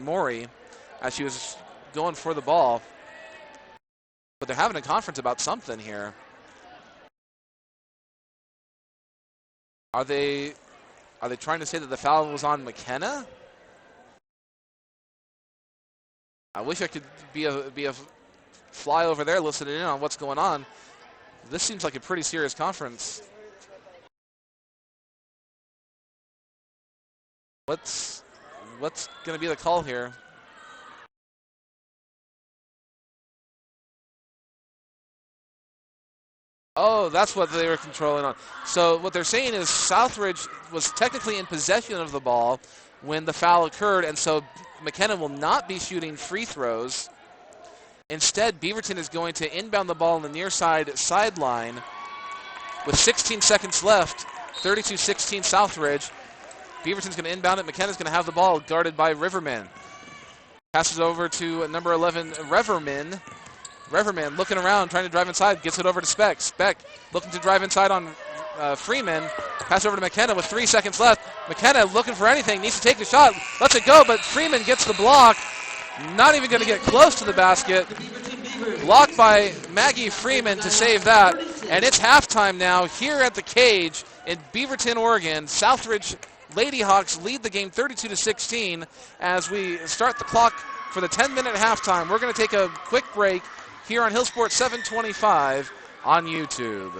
Maury, as she was going for the ball. But they're having a conference about something here. Are they trying to say that the foul was on McKenna? I wish I could be a fly over there listening in on what's going on. This seems like a pretty serious conference. What's going to be the call here? Oh, that's what they were controlling on. So what they're saying is Southridge was technically in possession of the ball when the foul occurred, and so McKenna will not be shooting free throws. Instead, Beaverton is going to inbound the ball on the near side sideline with 16 seconds left, 32-16 Southridge. Beaverton's going to inbound it. McKenna's going to have the ball guarded by Riverman. Passes over to number 11, Riverman. Riverman looking around, trying to drive inside, gets it over to Speck. Speck looking to drive inside on Freeman. Pass over to McKenna with 3 seconds left. McKenna looking for anything, needs to take the shot, lets it go, but Freeman gets the block. Not even going to get close to the basket. Blocked by Maggie Freeman to save that. And it's halftime now here at the Cage in Beaverton, Oregon. Southridge Lady Hawks lead the game 32-16 as we start the clock for the 10-minute halftime. We're going to take a quick break here on Hillsport 725 on YouTube.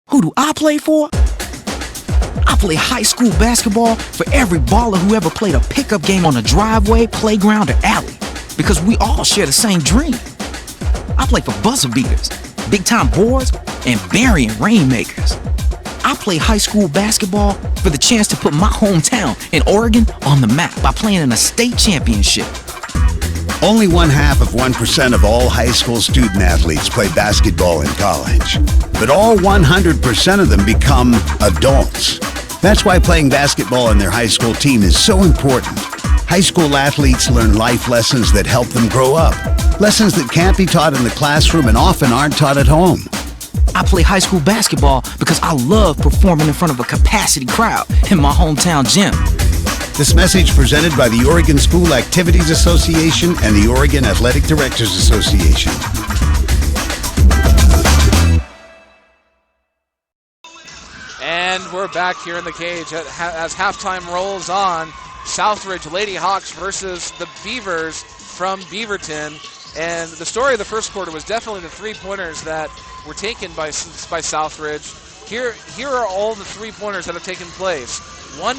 Who do I play for? I play high school basketball for every baller who ever played a pickup game on a driveway, playground, or alley. Because we all share the same dream. I play for buzzer beaters, big-time boards, and burying rainmakers. I play high school basketball for the chance to put my hometown in Oregon on the map by playing in a state championship. Only 0.5% of all high school student athletes play basketball in college. But all 100% of them become adults. That's why playing basketball on their high school team is so important. High school athletes learn life lessons that help them grow up. Lessons that can't be taught in the classroom and often aren't taught at home. I play high school basketball because I love performing in front of a capacity crowd in my hometown gym. This message presented by the Oregon School Activities Association and the Oregon Athletic Directors Association. And we're back here in the Cage as halftime rolls on. Southridge Lady Hawks versus the Beavers from Beaverton. And the story of the first quarter was definitely the three-pointers that were taken by Southridge. Here are all the three-pointers that have taken place. One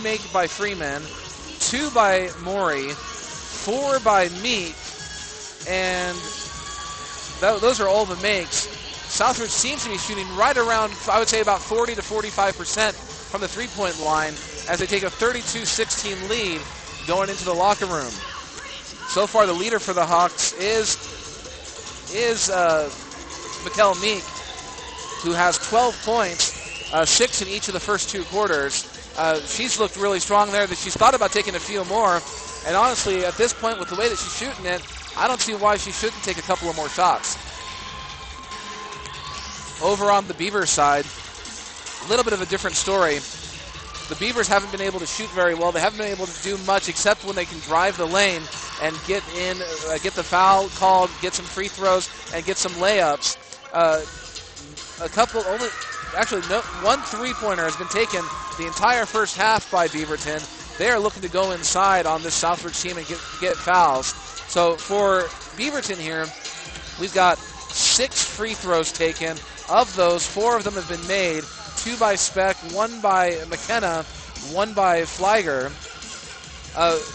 make by Freeman, 2 by Maury, 4 by Meek, and those are all the makes. Southridge seems to be shooting right around, I would say, about 40 to 45% from the three-point line as they take a 32-16 lead going into the locker room. So far, the leader for the Hawks is Mikkel Meek, who has 12 points, 6 in each of the first 2 quarters. She's looked really strong there. That she's thought about taking a few more. And honestly, at this point, with the way that she's shooting it, I don't see why she shouldn't take a couple of more shots. Over on the Beavers side, a little bit of a different story. The Beavers haven't been able to shoot very well. They haven't been able to do much except when they can drive the lane and get the foul called, get some free throws, and get some layups. One three-pointer has been taken the entire first half by Beaverton. They are looking to go inside on this Southridge team and get fouls. So for Beaverton here, we've got 6 free throws taken. Of those, 4 of them have been made. 2 by Speck, 1 by McKenna, 1 by Flieger.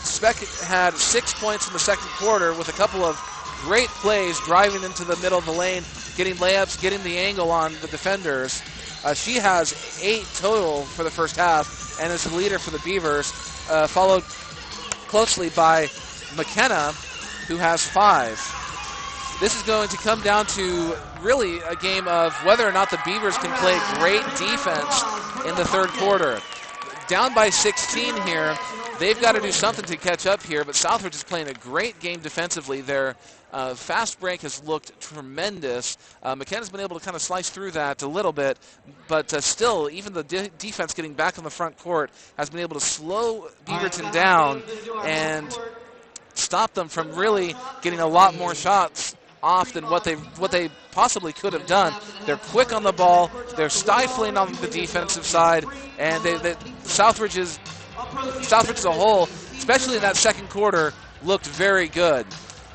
Speck had 6 points in the second quarter with a couple of great plays driving into the middle of the lane, getting layups, getting the angle on the defenders. She has 8 total for the first half and is the leader for the Beavers, followed closely by McKenna, who has 5. This is going to come down to really a game of whether or not the Beavers can play great defense in the third quarter. Down by 16 here. They've got to do something to catch up here, but Southridge is playing a great game defensively. Their fast break has looked tremendous. McKenna's been able to kind of slice through that a little bit, but still, even the defense getting back on the front court has been able to slow Beaverton down and stop them from really getting a lot more shots off than what they possibly could have done. They're quick on the ball, they're stifling on the defensive side, and Southridge as a whole, especially in that second quarter, looked very good.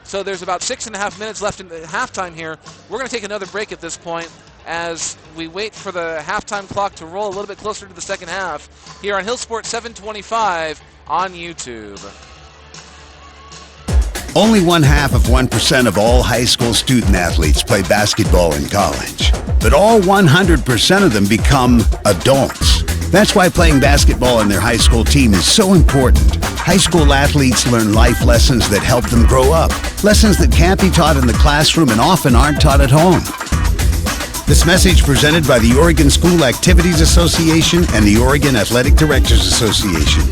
So there's about 6.5 minutes left in the halftime here. We're going to take another break at this point as we wait for the halftime clock to roll a little bit closer to the second half here on Hillsport 725 on YouTube. Only 0.5% of all high school student athletes play basketball in college. But all 100% of them become adults. That's why playing basketball on their high school team is so important. High school athletes learn life lessons that help them grow up. Lessons that can't be taught in the classroom and often aren't taught at home. This message presented by the Oregon School Activities Association and the Oregon Athletic Directors Association.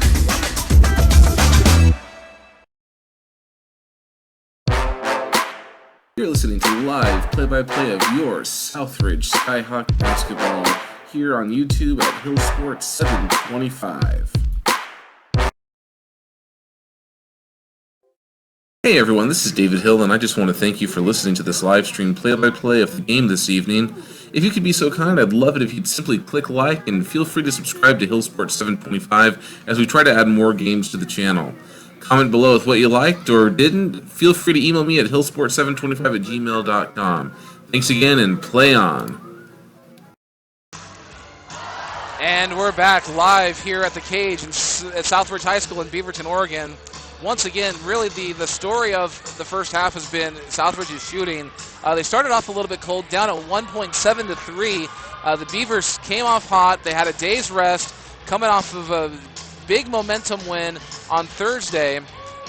You're listening to live play-by-play of your Southridge Skyhawk basketball here on YouTube at Hillsport 725. Hey everyone, this is David Hill, and I just want to thank you for listening to this live stream play-by-play of the game this evening. If you could be so kind, I'd love it if you'd simply click like and feel free to subscribe to Hillsport 725 as we try to add more games to the channel. Comment below with what you liked or didn't. Feel free to email me at hillsport725@gmail.com. Thanks again, and play on. And we're back live here at the Cage at Southridge High School in Beaverton, Oregon. Once again, really the story of the first half has been Southridge's shooting. They started off a little bit cold, down at 1.7 to 3. The Beavers came off hot. They had a day's rest, coming off of a big momentum win on Thursday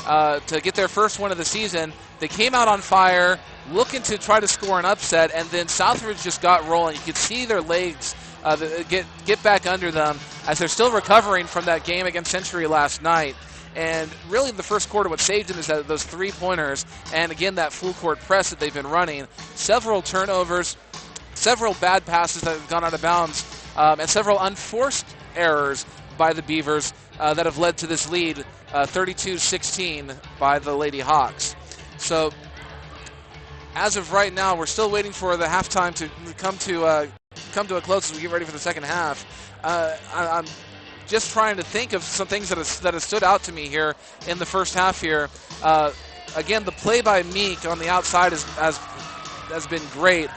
to get their first win of the season. They came out on fire, looking to try to score an upset, and then Southridge just got rolling. You could see their legs get back under them as they're still recovering from that game against Century last night. And really in the first quarter, what saved them is those three-pointers, and again, that full-court press that they've been running. Several turnovers, several bad passes that have gone out of bounds, and several unforced errors by the Beavers that have led to this lead, 32-16 by the Lady Hawks. So as of right now, we're still waiting for the halftime to come to a close as we get ready for the second half. I'm just trying to think of some things that have stood out to me here in the first half here. Again, the play by Meek on the outside has been great.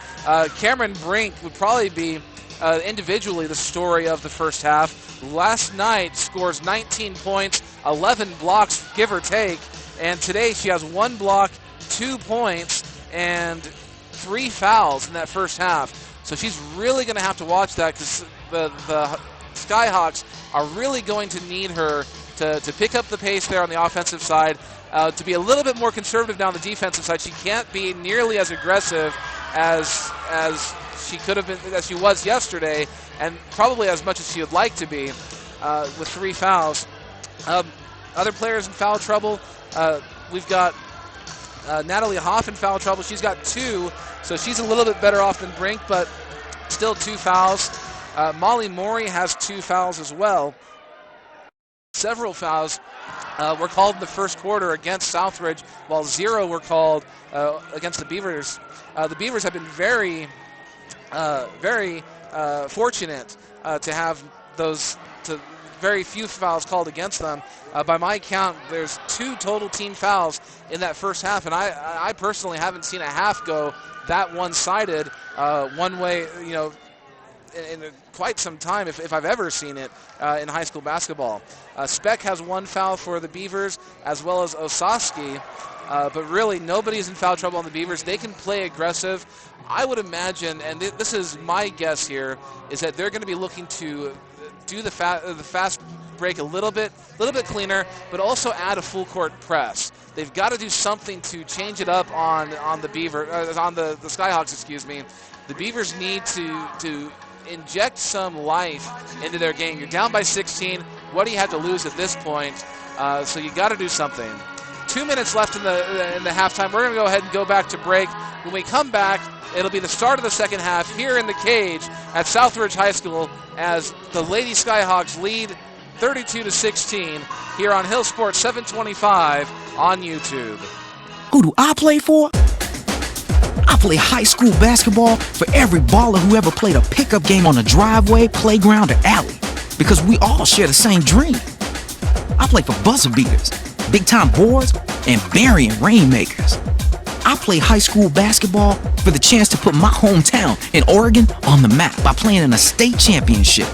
Cameron Brink would probably be individually the story of the first half. Last night scores 19 points, 11 blocks, give or take, and today she has 1 block, 2 points, and 3 fouls in that first half. So she's really going to have to watch that because the Skyhawks are really going to need her to pick up the pace there on the offensive side, to be a little bit more conservative down the defensive side. She can't be nearly as aggressive as she could have been, as she was yesterday, and probably as much as she would like to be with 3 fouls. Other players in foul trouble, we've got Natalie Hoff in foul trouble. She's got 2, so she's a little bit better off than Brink, but still 2 fouls. Molly Morey has 2 fouls as well. Several fouls were called in the first quarter against Southridge, while 0 were called against the Beavers. The Beavers have been very fortunate to have very few fouls called against them. By my count, there's 2 total team fouls in that first half, and I personally haven't seen a half go that one-sided, one way, in quite some time, if I've ever seen it in high school basketball. Speck has 1 foul for the Beavers, as well as Osaski. But really, nobody's in foul trouble on the Beavers. They can play aggressive. I would imagine, and this is my guess here, is that they're going to be looking to do the fast break a little bit cleaner, but also add a full court press. They've got to do something to change it up on the the Skyhawks. Excuse me. The Beavers need to inject some life into their game. You're down by 16. What do you have to lose at this point? So you got to do something. 2 minutes left in the halftime. We're going to go ahead and go back to break. When we come back, it'll be the start of the second half here in the cage at Southridge High School as the Lady Skyhawks lead 32-16 here on Hill Sports 725 on YouTube. Who do I play for? I play high school basketball for every baller who ever played a pickup game on a driveway, playground, or alley. Because we all share the same dream. I play for buzzer beaters, big-time boards, and burying rainmakers. I play high school basketball for the chance to put my hometown in Oregon on the map by playing in a state championship.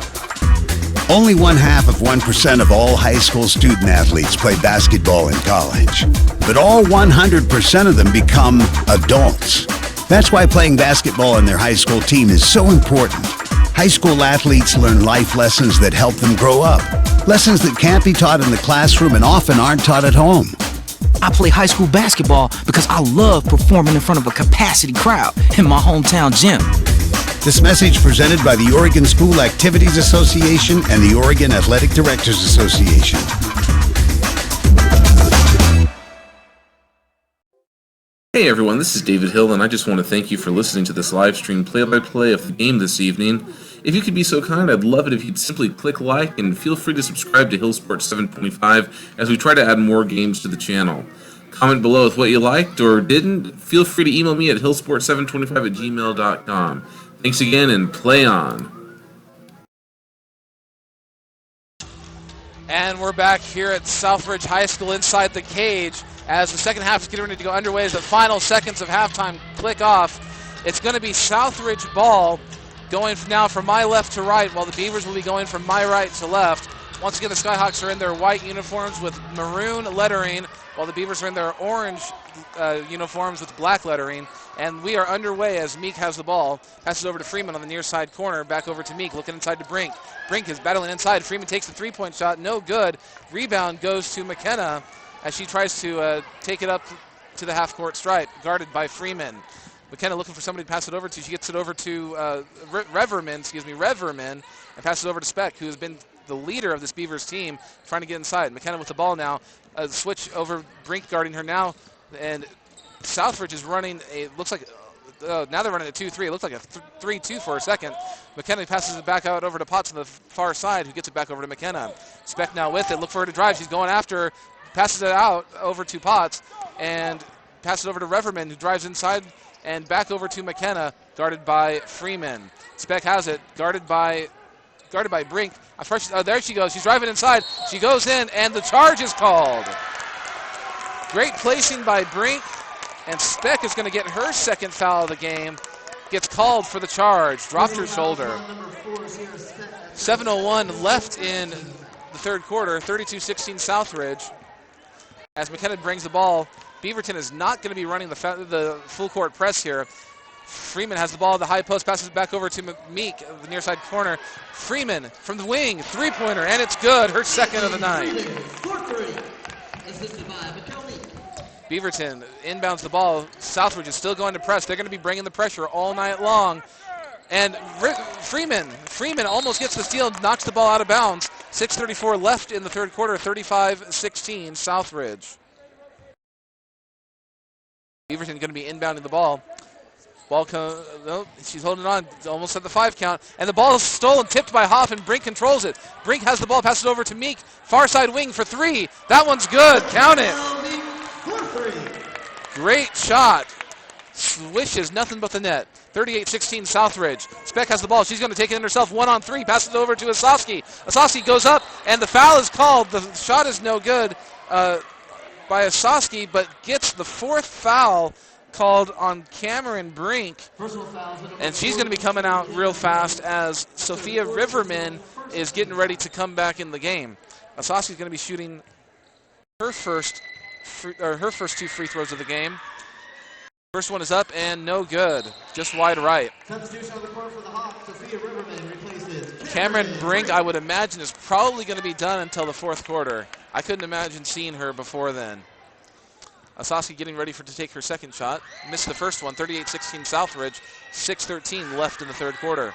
Only 0.5% of all high school student athletes play basketball in college. But all 100% of them become adults. That's why playing basketball on their high school team is so important. High school athletes learn life lessons that help them grow up. Lessons that can't be taught in the classroom and often aren't taught at home. I play high school basketball because I love performing in front of a capacity crowd in my hometown gym. This message presented by the Oregon School Activities Association and the Oregon Athletic Directors Association. Hey everyone, this is David Hill, and I just want to thank you for listening to this live stream play-by-play of the game this evening. If you could be so kind, I'd love it if you'd simply click like and feel free to subscribe to Hill Sports 725 as we try to add more games to the channel. Comment below with what you liked or didn't. Feel free to email me at hillsport725@gmail.com. Thanks again, and play on. And we're back here at Southridge High School inside the cage as the second half is getting ready to go underway as the final seconds of halftime click off. It's going to be Southridge ball going now from my left to right, while the Beavers will be going from my right to left. Once again, the Skyhawks are in their white uniforms with maroon lettering, while the Beavers are in their orange uniforms with black lettering. And we are underway as Meek has the ball. Passes over to Freeman on the near side corner. Back over to Meek, looking inside to Brink. Brink is battling inside. Freeman takes the three-point shot. No good. Rebound goes to McKenna as she tries to take it up to the half-court stripe, guarded by Freeman. McKenna looking for somebody to pass it over to. She gets it over to Reverman, and passes it over to Speck, who has been the leader of this Beavers team, trying to get inside. McKenna with the ball now. Switch over, Brink guarding her now, and Southridge is running looks like, now they're running a 2-3. It looks like a 3-2 for a second. McKenna passes it back out over to Potts on the far side, who gets it back over to McKenna. Speck now with it. Look for her to drive. She's going after her. Passes it out over to Potts, and passes it over to Reverman, who drives inside, and back over to McKenna, guarded by Freeman. Speck has it, guarded by Brink. There she goes. She's driving inside. She goes in, and the charge is called. Great placing by Brink, and Speck is going to get her second foul of the game. Gets called for the charge. Dropped her shoulder. 7:01 left in the third quarter. 32-16 Southridge. As McKenna brings the ball, Beaverton is not going to be running the full court press here. Freeman has the ball at the high post, passes it back over to Meek, the near side corner. Freeman from the wing, three-pointer, and it's good. Her second of the night. Beaverton inbounds the ball. Southridge is still going to press. They're going to be bringing the pressure all night long. And Freeman almost gets the steal, knocks the ball out of bounds. 6:34 left in the third quarter, 35-16 Southridge. Beaverton going to be inbounding the ball. Ball she's holding on, almost at the 5 count. And the ball is stolen, tipped by Hoff, and Brink controls it. Brink has the ball, passes it over to Meek. Far side wing for 3. That one's good. Count it. Great shot. Swishes nothing but the net. 38-16 Southridge. Speck has the ball. She's going to take it in herself. 1-on-3. Passes it over to Asofsky. Asofsky goes up, and the foul is called. The shot is no good by Asofsky, but gets the 4th foul called on Cameron Brink. And she's going to be coming out real fast as Sophia Riverman is getting ready to come back in the game. Asofsky's going to be shooting her first her first 2 free throws of the game. First one is up and no good, just wide right. Substitution on the court for the Hawks. Sophia Riverman replaces Cameron Brink, I would imagine, is probably going to be done until the 4th quarter. I couldn't imagine seeing her before then. Asasi getting ready to take her second shot. Missed the first one, 38-16 Southridge, 6:13 left in the 3rd quarter.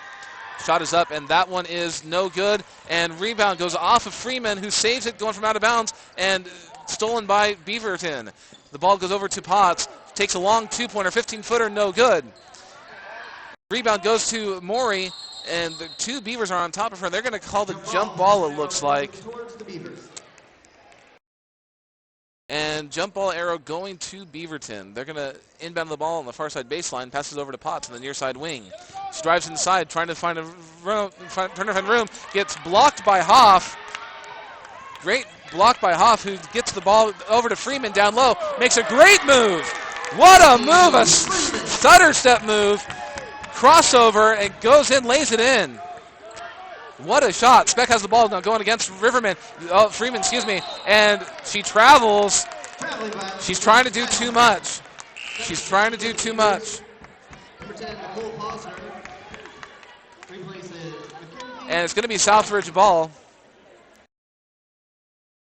Shot is up, and that one is no good. And rebound goes off of Freeman, who saves it going from out of bounds, and stolen by Beaverton. The ball goes over to Potts. Takes a long 2-pointer, 15-footer, no good. Rebound goes to Maury, and the 2 Beavers are on top of her. They're going to call the jump ball, it looks like. And jump ball arrow going to Beaverton. They're going to inbound the ball on the far side baseline, passes over to Potts on the near side wing. She drives inside, trying to find room, gets blocked by Hoff. Great block by Hoff, who gets the ball over to Freeman down low, makes a great move. What a move, a stutter step move. Crossover, and goes in, lays it in. What a shot. Speck has the ball now going against Freeman, and she travels. She's trying to do too much. And it's going to be Southridge ball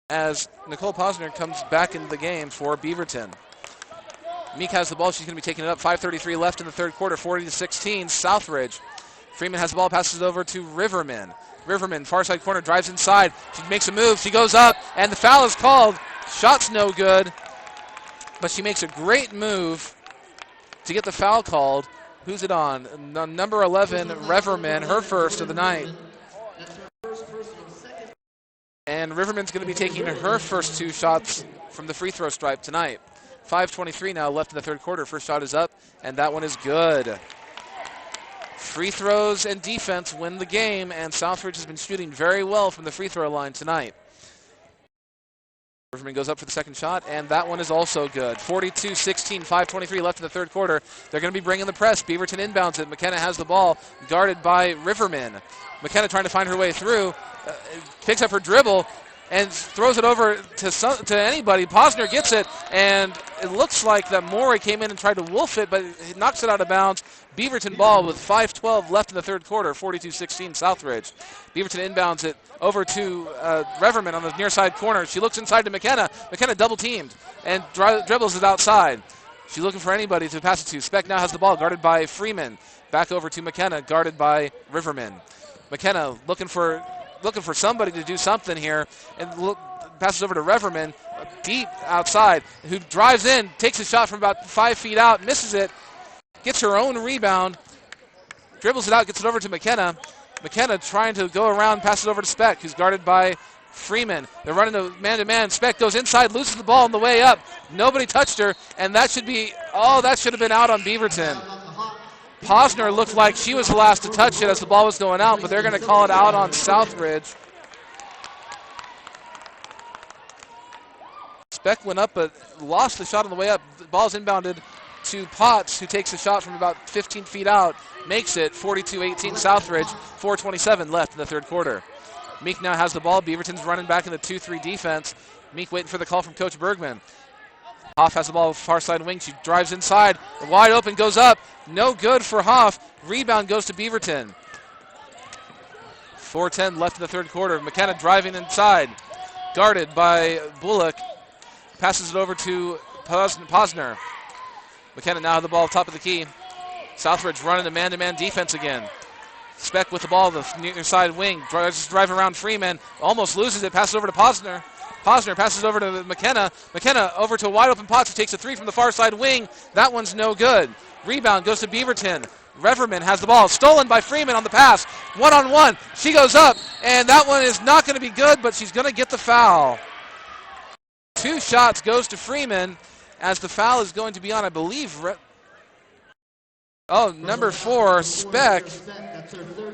as Nicole Posner comes back into the game for Beaverton. Meek has the ball. She's going to be taking it up. 5:33 left in the 3rd quarter, 40-16, Southridge. Freeman has the ball, passes it over to Riverman. Riverman, far side corner, drives inside. She makes a move. She goes up, and the foul is called. Shot's no good, but she makes a great move to get the foul called. Who's it on? Number 11, Riverman, her first of the night. And Riverman's going to be taking her first 2 shots from the free throw stripe tonight. 5:23 now left in the 3rd quarter. First shot is up, and that one is good. Free throws and defense win the game, and Southridge has been shooting very well from the free throw line tonight. Riverman goes up for the second shot, and that one is also good. 42-16, 5:23 left in the 3rd quarter. They're going to be bringing the press. Beaverton inbounds it. McKenna has the ball, guarded by Riverman. McKenna trying to find her way through, picks up her dribble, and throws it over to anybody. Posner gets it, and it looks like that Maury came in and tried to wolf it, but he knocks it out of bounds. Beaverton ball with 5:12 left in the 3rd quarter, 42-16 Southridge. Beaverton inbounds it over to Riverman on the near side corner. She looks inside to McKenna. McKenna double teamed and dribbles it outside. She's looking for anybody to pass it to. Speck now has the ball, guarded by Freeman. Back over to McKenna, guarded by Riverman. McKenna looking for somebody to do something here, and passes over to Riverman, deep outside, who drives in, takes a shot from about 5 feet out, misses it, gets her own rebound, dribbles it out, gets it over to McKenna. McKenna trying to go around, passes over to Speck, who's guarded by Freeman. They're running to man-to-man. Speck goes inside, loses the ball on the way up. Nobody touched her, and that should have been out on Beaverton. Posner looked like she was the last to touch it as the ball was going out, but they're going to call it out on Southridge. Speck went up but lost the shot on the way up. The ball's inbounded to Potts, who takes a shot from about 15 feet out, makes it 42-18 Southridge, 4:27 left in the 3rd quarter. Meek now has the ball. Beaverton's running back in the 2-3 defense. Meek waiting for the call from Coach Bergman. Hoff has the ball far side wing. She drives inside. Wide open, goes up. No good for Hoff. Rebound goes to Beaverton. 4:10 left in the 3rd quarter. McKenna driving inside. Guarded by Bullock. Passes it over to Posner. McKenna now has the ball top of the key. Southridge running a man-to-man defense again. Speck with the ball, the near side wing. Drive around Freeman. Almost loses it. Passes over to Posner. Posner passes over to McKenna. McKenna over to a wide open Potts, who takes a 3 from the far side wing. That one's no good. Rebound goes to Beaverton. Riverman has the ball. Stolen by Freeman on the pass. 1-on-1. She goes up, and that one is not going to be good, but she's going to get the foul. 2 shots goes to Freeman as the foul is going to be on, I believe, number 4, Speck.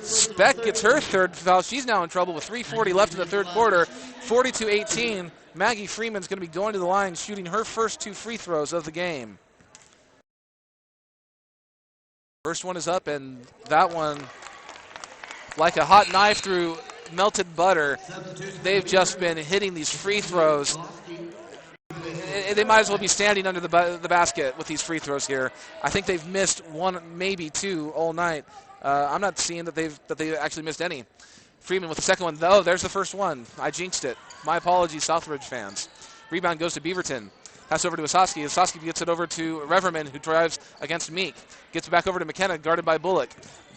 Speck gets her 3rd foul. She's now in trouble with 3:40 left in the 3rd quarter. 42-18. Maggie Freeman's going to be going to the line, shooting her first 2 free throws of the game. First one is up, and that one, like a hot knife through melted butter, they've just been hitting these free throws. they might as well be standing under the basket with these free throws here. I think they've missed one, maybe two all night. I'm not seeing that they've actually missed any. Freeman with the second one. Oh, there's the first one. I jinxed it. My apologies, Southridge fans. Rebound goes to Beaverton. Pass over to Osaski. Osaski gets it over to Reverman, who drives against Meek. Gets it back over to McKenna, guarded by Bullock.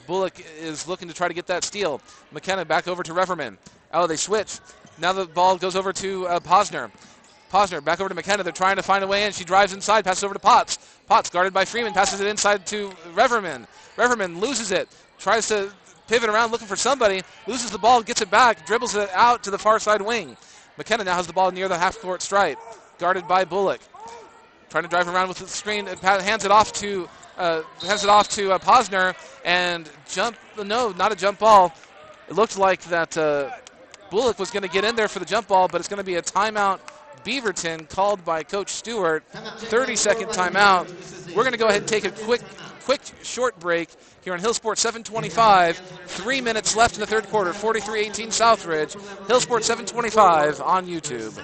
Bullock is looking to try to get that steal. McKenna back over to Reverman. Oh, they switch. Now the ball goes over to Posner. Posner back over to McKenna. They're trying to find a way in. She drives inside, passes over to Potts. Potts guarded by Freeman, passes it inside to Reverman. Reverman loses it, tries to pivot around looking for somebody, loses the ball, gets it back, dribbles it out to the far side wing. McKenna now has the ball near the half-court stripe, guarded by Bullock. Trying to drive around with the screen, hands it off to Posner, and not a jump ball. It looked like that Bullock was going to get in there for the jump ball, but it's going to be a timeout. Beaverton called by Coach Stewart, 30-second timeout. We're going to go ahead and take a quick short break here on Hillsport 725. 3 minutes left in the third quarter, 43-18 Southridge. Hillsport 725 on YouTube.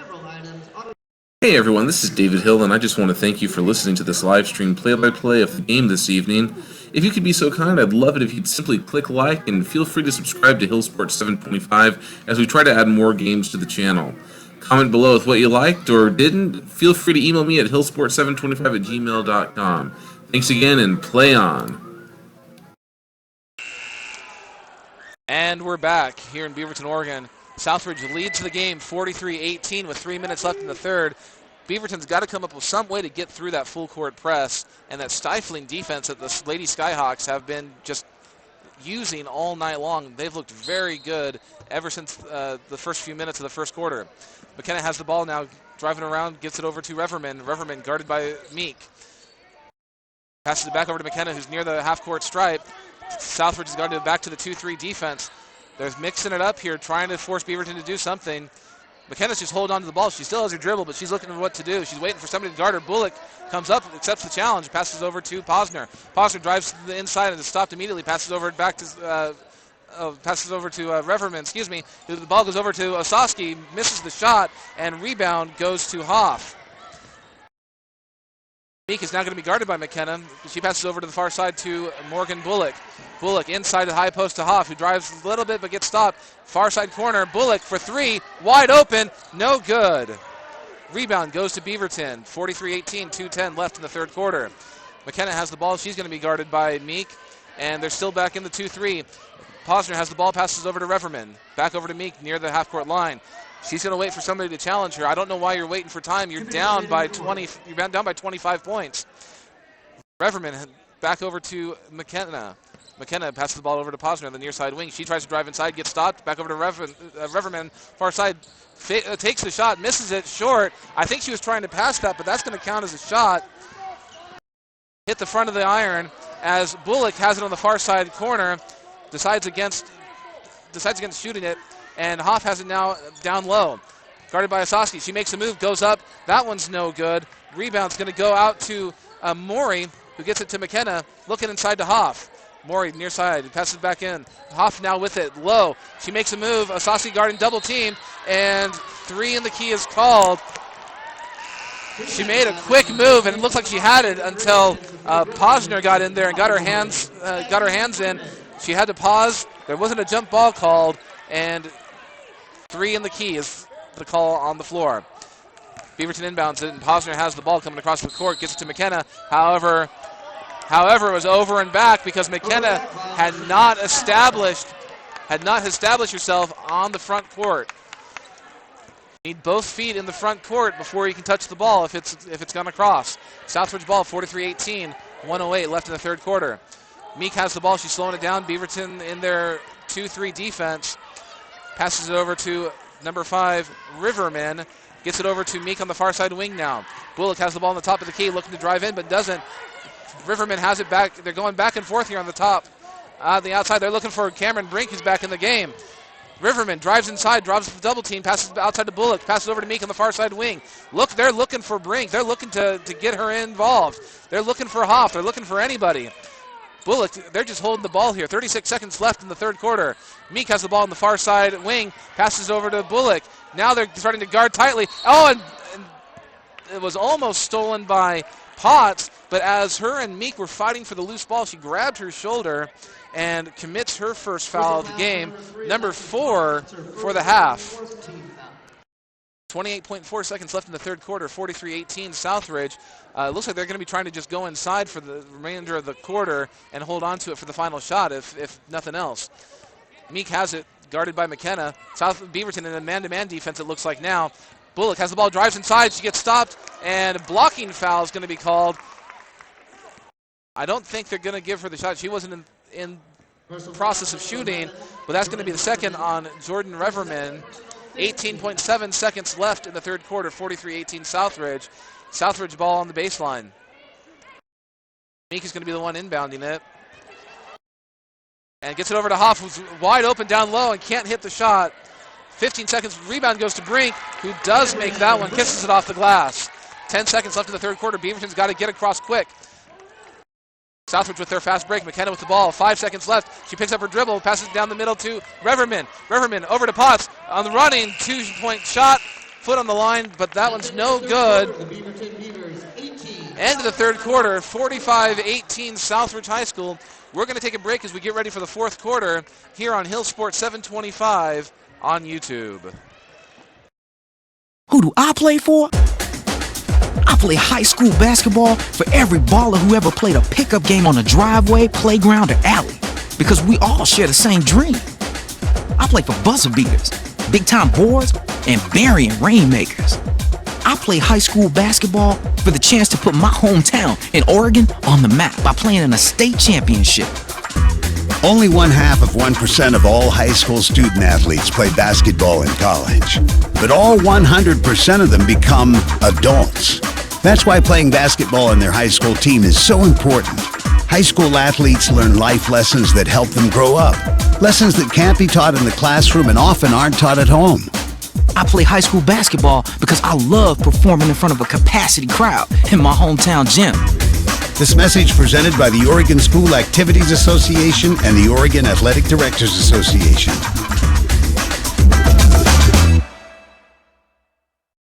Hey everyone, this is David Hill, and I just want to thank you for listening to this live stream play-by-play of the game this evening. If you could be so kind, I'd love it if you'd simply click like and feel free to subscribe to Hillsport 725 as we try to add more games to the channel. Comment below with what you liked or didn't. Feel free to email me at hillsport725@gmail.com. Thanks again, and play on. And we're back here in Beaverton, Oregon. Southridge leads the game 43-18 with 3 minutes left in the third. Beaverton's got to come up with some way to get through that full court press and that stifling defense that the Lady Skyhawks have been just using all night long. They've looked very good ever since the first few minutes of the first quarter. McKenna has the ball now, driving around, gets it over to Reverman. Reverman guarded by Meek. Passes it back over to McKenna, who's near the half-court stripe. Southridge has got to back to the 2-3 defense. They're mixing it up here, trying to force Beaverton to do something. McKenna's just holding on to the ball. She still has her dribble, but she's looking for what to do. She's waiting for somebody to guard her. Bullock comes up, accepts the challenge, passes over to Posner. Posner drives to the inside and is stopped immediately. Passes over to Reverman. Excuse me. The ball goes over to Osaski, misses the shot, and rebound goes to Hoff. Meek is now going to be guarded by McKenna. She passes over to the far side to Morgan Bullock. Bullock inside the high post to Hoff, who drives a little bit but gets stopped. Far side corner, Bullock for three, wide open, no good. Rebound goes to Beaverton, 43-18, 2:10 left in the third quarter. McKenna has the ball. She's going to be guarded by Meek, and they're still back in the 2-3. Posner has the ball, passes over to Reverman. Back over to Meek near the half-court line. She's going to wait for somebody to challenge her. I don't know why you're waiting for time. You're down by 20. You're down by 25 points. Reverman back over to McKenna. McKenna passes the ball over to Posner on the near side wing. She tries to drive inside, gets stopped. Back over to Reverman, far side. Takes the shot, misses it short. I think she was trying to pass that, but that's going to count as a shot. Hit the front of the iron as Bullock has it on the far side corner. Decides against shooting it, and Hoff has it now down low. Guarded by Osaski. She makes a move, goes up. That one's no good. Rebound's going to go out to Maury, who gets it to McKenna, looking inside to Hoff. Maury near side, passes it back in. Hoff now with it, low. She makes a move. Osaski guarding double team, and three in the key is called. She made a quick move, and it looks like she had it until Posner got in there and got her hands in. She had to pause. There wasn't a jump ball called, and three in the key is the call on the floor. Beaverton inbounds it, and Posner has the ball coming across the court, gets it to McKenna. However, it was over and back because McKenna had not established herself on the front court. You need both feet in the front court before you can touch the ball if it's gonna cross. Southridge ball, 43-18, 1:08 left in the third quarter. Meek has the ball. She's slowing it down. Beaverton in their 2-3 defense. Passes it over to number 5, Riverman. Gets it over to Meek on the far side wing now. Bullock has the ball on the top of the key, looking to drive in, but doesn't. Riverman has it back. They're going back and forth here on the top. The outside, they're looking for Cameron Brink, who's back in the game. Riverman drives inside, drops the double team, passes outside to Bullock, passes over to Meek on the far side wing. Look, they're looking for Brink. They're looking to get her involved. They're looking for Hoff. They're looking for anybody. Bullock, they're just holding the ball here. 36 seconds left in the third quarter. Meek has the ball on the far side wing, passes over to Bullock. Now they're starting to guard tightly. Oh, and it was almost stolen by Potts, but as her and Meek were fighting for the loose ball, she grabbed her shoulder and commits her first foul of the game, number 4 for the half. 28.4 seconds left in the third quarter, 43-18 Southridge. Looks like they're going to be trying to just go inside for the remainder of the quarter and hold on to it for the final shot, if nothing else. Meek has it, guarded by McKenna. Beaverton in a man-to-man defense, it looks like now. Bullock has the ball, drives inside, she gets stopped, and blocking foul is going to be called. I don't think they're going to give her the shot. She wasn't in the process of shooting, but that's going to be the second on Jordan Reverman. 18.7 seconds left in the third quarter, 43-18 Southridge. Southridge ball on the baseline. Meek is going to be the one inbounding it. And gets it over to Hoff, who's wide open down low and can't hit the shot. 15 seconds, rebound goes to Brink, who does make that one, kisses it off the glass. 10 seconds left in the third quarter. Beaverton's got to get across quick. Southridge with their fast break. McKenna with the ball. 5 seconds left. She picks up her dribble, passes down the middle to Reverman. Reverman over to Potts on the running. 2-point shot. Foot on the line, but that one's no good. End of the third quarter, 45-18 Southridge High School. We're going to take a break as we get ready for the fourth quarter here on Hill Sports 725 on YouTube. Who do I play for? I play high school basketball for every baller who ever played a pickup game on a driveway, playground, or alley. Because we all share the same dream. I play for buzzer beaters, big-time boards, and burying rainmakers. I play high school basketball for the chance to put my hometown in Oregon on the map by playing in a state championship. Only 0.5% of all high school student athletes play basketball in college. But all 100% of them become adults. That's why playing basketball on their high school team is so important. High school athletes learn life lessons that help them grow up. Lessons that can't be taught in the classroom and often aren't taught at home. I play high school basketball because I love performing in front of a capacity crowd in my hometown gym. This message presented by the Oregon School Activities Association and the Oregon Athletic Directors Association.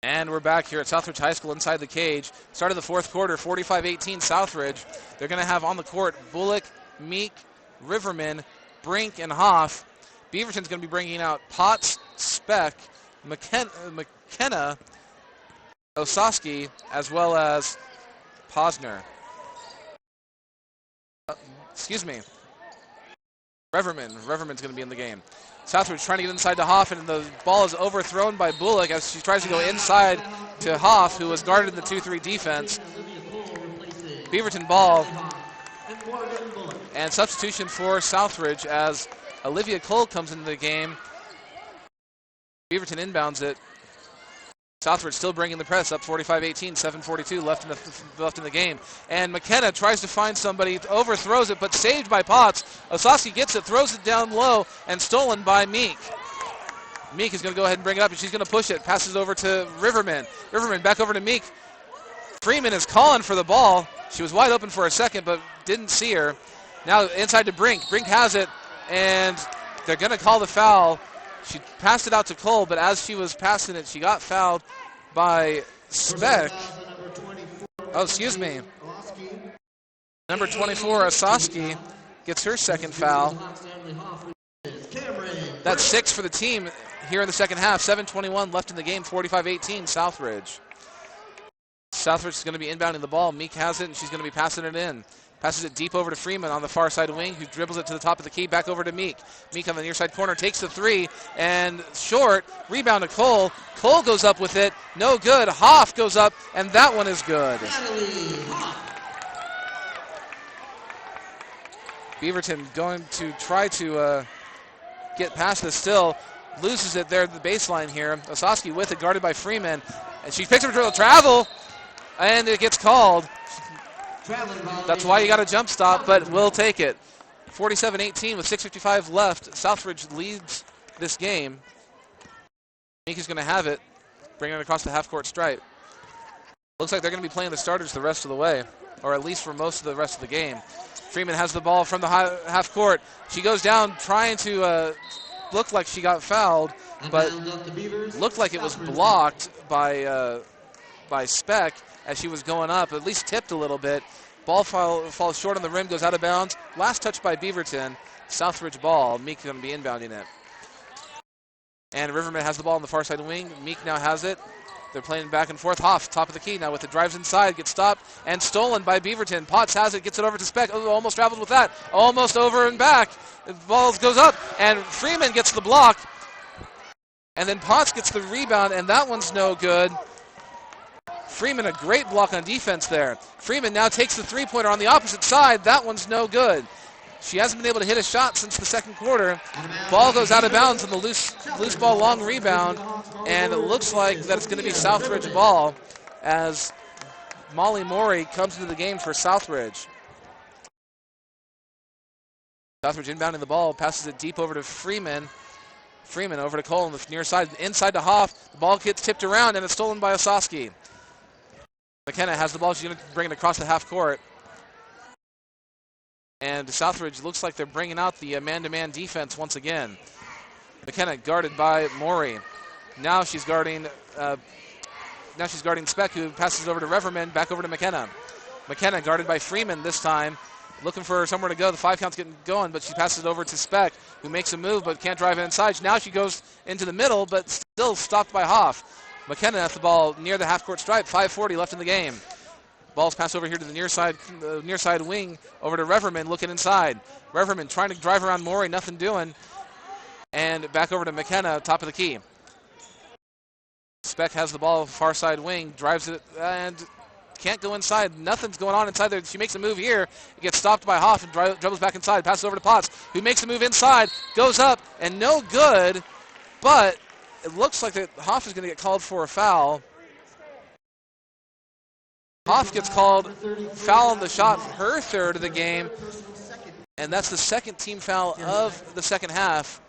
And we're back here at Southridge High School inside the cage. Start of the fourth quarter, 45-18 Southridge. They're going to have on the court Bullock, Meek, Riverman, Brink, and Hoff. Beaverton's going to be bringing out Potts, Speck, McKenna, Osowski, as well as Posner. Reverman's going to be in the game. Southridge trying to get inside to Hoff, and the ball is overthrown by Bullock as she tries to go inside to Hoff, who was guarded in the 2-3 defense. Beaverton ball. And substitution for Southridge as Olivia Cole comes into the game. Beaverton inbounds it. Southridge still bringing the press up, 45-18, 7:42 left in the game. And McKenna tries to find somebody, overthrows it, but saved by Potts. Osowski gets it, throws it down low, and stolen by Meek. Meek is going to go ahead and bring it up, and she's going to push it. Passes over to Riverman. Riverman back over to Meek. Freeman is calling for the ball. She was wide open for a second, but didn't see her. Now inside to Brink. Brink has it, and they're going to call the foul. She passed it out to Cole, but as she was passing it, she got fouled by Speck. Oh, excuse me. Number 24, Osowski, gets her second foul. That's 6 for the team here in the second half. 7:21 left in the game, 45-18, Southridge. Southridge is going to be inbounding the ball. Meek has it, and she's going to be passing it in. Passes it deep over to Freeman on the far side wing, who dribbles it to the top of the key, back over to Meek. Meek on the near side corner, takes the three, and short. Rebound to Cole. Cole goes up with it. No good. Hoff goes up, and that one is good. Beaverton going to try to get past this still. Loses it there at the baseline here. Osowski with it, guarded by Freeman. And she picks up a travel, and it gets called. That's why you got a jump stop, but we'll take it. 47-18 with 6:55 left. Southridge leads this game. Meek is going to have it, bringing it across the half-court stripe. Looks like they're going to be playing the starters the rest of the way, or at least for most of the rest of the game. Freeman has the ball from the half-court. She goes down trying to look like she got fouled, but looked like it was blocked by by Speck as she was going up, at least tipped a little bit. Ball falls short on the rim, goes out of bounds. Last touch by Beaverton. Southridge ball. Meek going to be inbounding it. And Riverman has the ball on the far side wing. Meek now has it. They're playing back and forth. Hoff, top of the key now with the drives inside, gets stopped and stolen by Beaverton. Potts has it, gets it over to Speck. Oh, almost travels with that. Almost over and back. The ball goes up, and Freeman gets the block. And then Potts gets the rebound, and that one's no good. Freeman, a great block on defense there. Freeman now takes the three-pointer on the opposite side. That one's no good. She hasn't been able to hit a shot since the second quarter. Ball goes out of bounds on the loose ball long rebound, and it looks like that it's going to be Southridge ball as Molly Morey comes into the game for Southridge. Southridge inbounding the ball, passes it deep over to Freeman. Freeman over to Cole on the near side, inside to Hoff. The ball gets tipped around, and it's stolen by Osaski. McKenna has the ball. She's going to bring it across the half court. And Southridge looks like they're bringing out the man-to-man defense once again. McKenna guarded by Morey. Now she's guarding Speck, who passes over to Reverman, back over to McKenna. McKenna guarded by Freeman this time, looking for somewhere to go. The 5 count's getting going, but she passes it over to Speck, who makes a move but can't drive it inside. Now she goes into the middle, but still stopped by Hoff. McKenna has the ball near the half-court stripe. 5:40 left in the game. Ball's passed over here to the near side wing, over to Reverman, looking inside. Reverman trying to drive around Morey, nothing doing. And back over to McKenna, top of the key. Speck has the ball, far side wing, drives it, and can't go inside. Nothing's going on inside there. She makes a move here. It gets stopped by Hoff and dribbles back inside. Passes over to Potts, who makes a move inside, goes up, and no good. But it looks like that Hoff is going to get called for a foul. Hoff gets called foul on the shot, her third of the game, and that's the second team foul of the second half.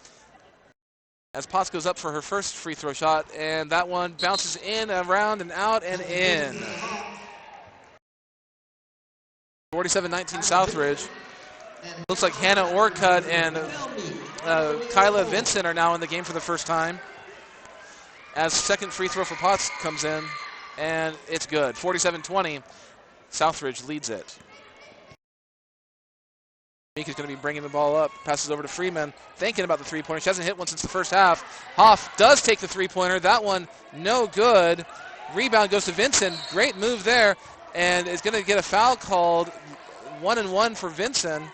As Potts goes up for her first free throw shot, and that one bounces in, around, and out, and in. 47-19 Southridge. Looks like Hannah Orcutt and Kyla Vincent are now in the game for the first time. As second free throw for Potts comes in, and it's good. 47-20, Southridge leads it. Meek is going to be bringing the ball up, passes over to Freeman, thinking about the three-pointer. She hasn't hit one since the first half. Hoff does take the three-pointer. That one, no good. Rebound goes to Vincent. Great move there, and is going to get a foul called. 1-and-1 for Vincent.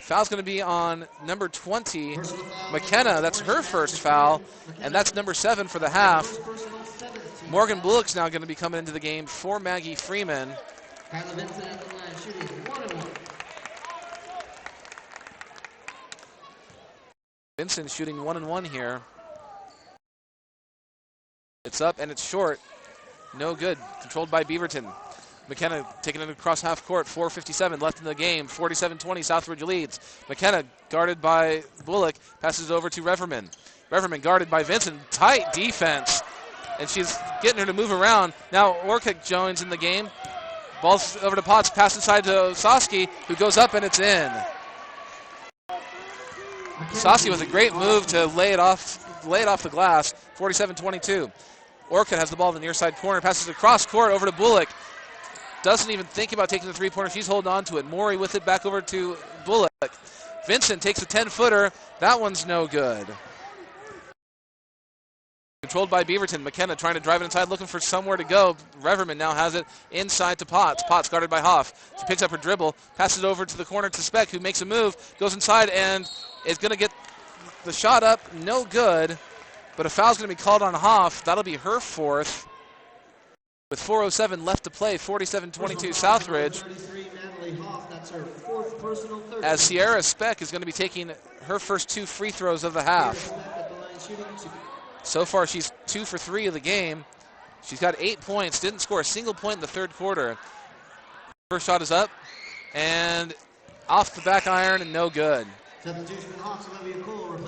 Foul's going to be on number 20, McKenna. That's her first foul, and that's number 7 for the half. Morgan Bullock's now going to be coming into the game for Maggie Freeman. Vincent shooting 1-and-1 here. It's up and it's short. No good. Controlled by Beaverton. McKenna taking it across half court. 4:57 left in the game. 47-20. Southridge leads. McKenna guarded by Bullock. Passes over to Reverman. Reverman guarded by Vincent. Tight defense. And she's getting her to move around. Now Orcutt joins in the game. Ball's over to Potts. Pass inside to Osaski, who goes up and it's in. Osaski with a great move to lay it off the glass. 47-22. Orcutt has the ball in the near side corner. Passes across court over to Bullock. Doesn't even think about taking the three-pointer. She's holding on to it. Morey with it back over to Bullock. Vincent takes a 10-footer. That one's no good. Controlled by Beaverton. McKenna trying to drive it inside, looking for somewhere to go. Reverman now has it inside to Potts. Potts guarded by Hoff. She picks up her dribble, passes over to the corner to Speck, who makes a move, goes inside, and is going to get the shot up. No good, but a foul's going to be called on Hoff. That'll be her fourth. With 4:07 left to play, 47-22 Southridge. As Sierra Speck is going to be taking her first 2 free throws of the half. So far, she's 2 for 3 of the game. She's got 8 points. Didn't score a single point in the third quarter. First shot is up, and off the back iron, and no good.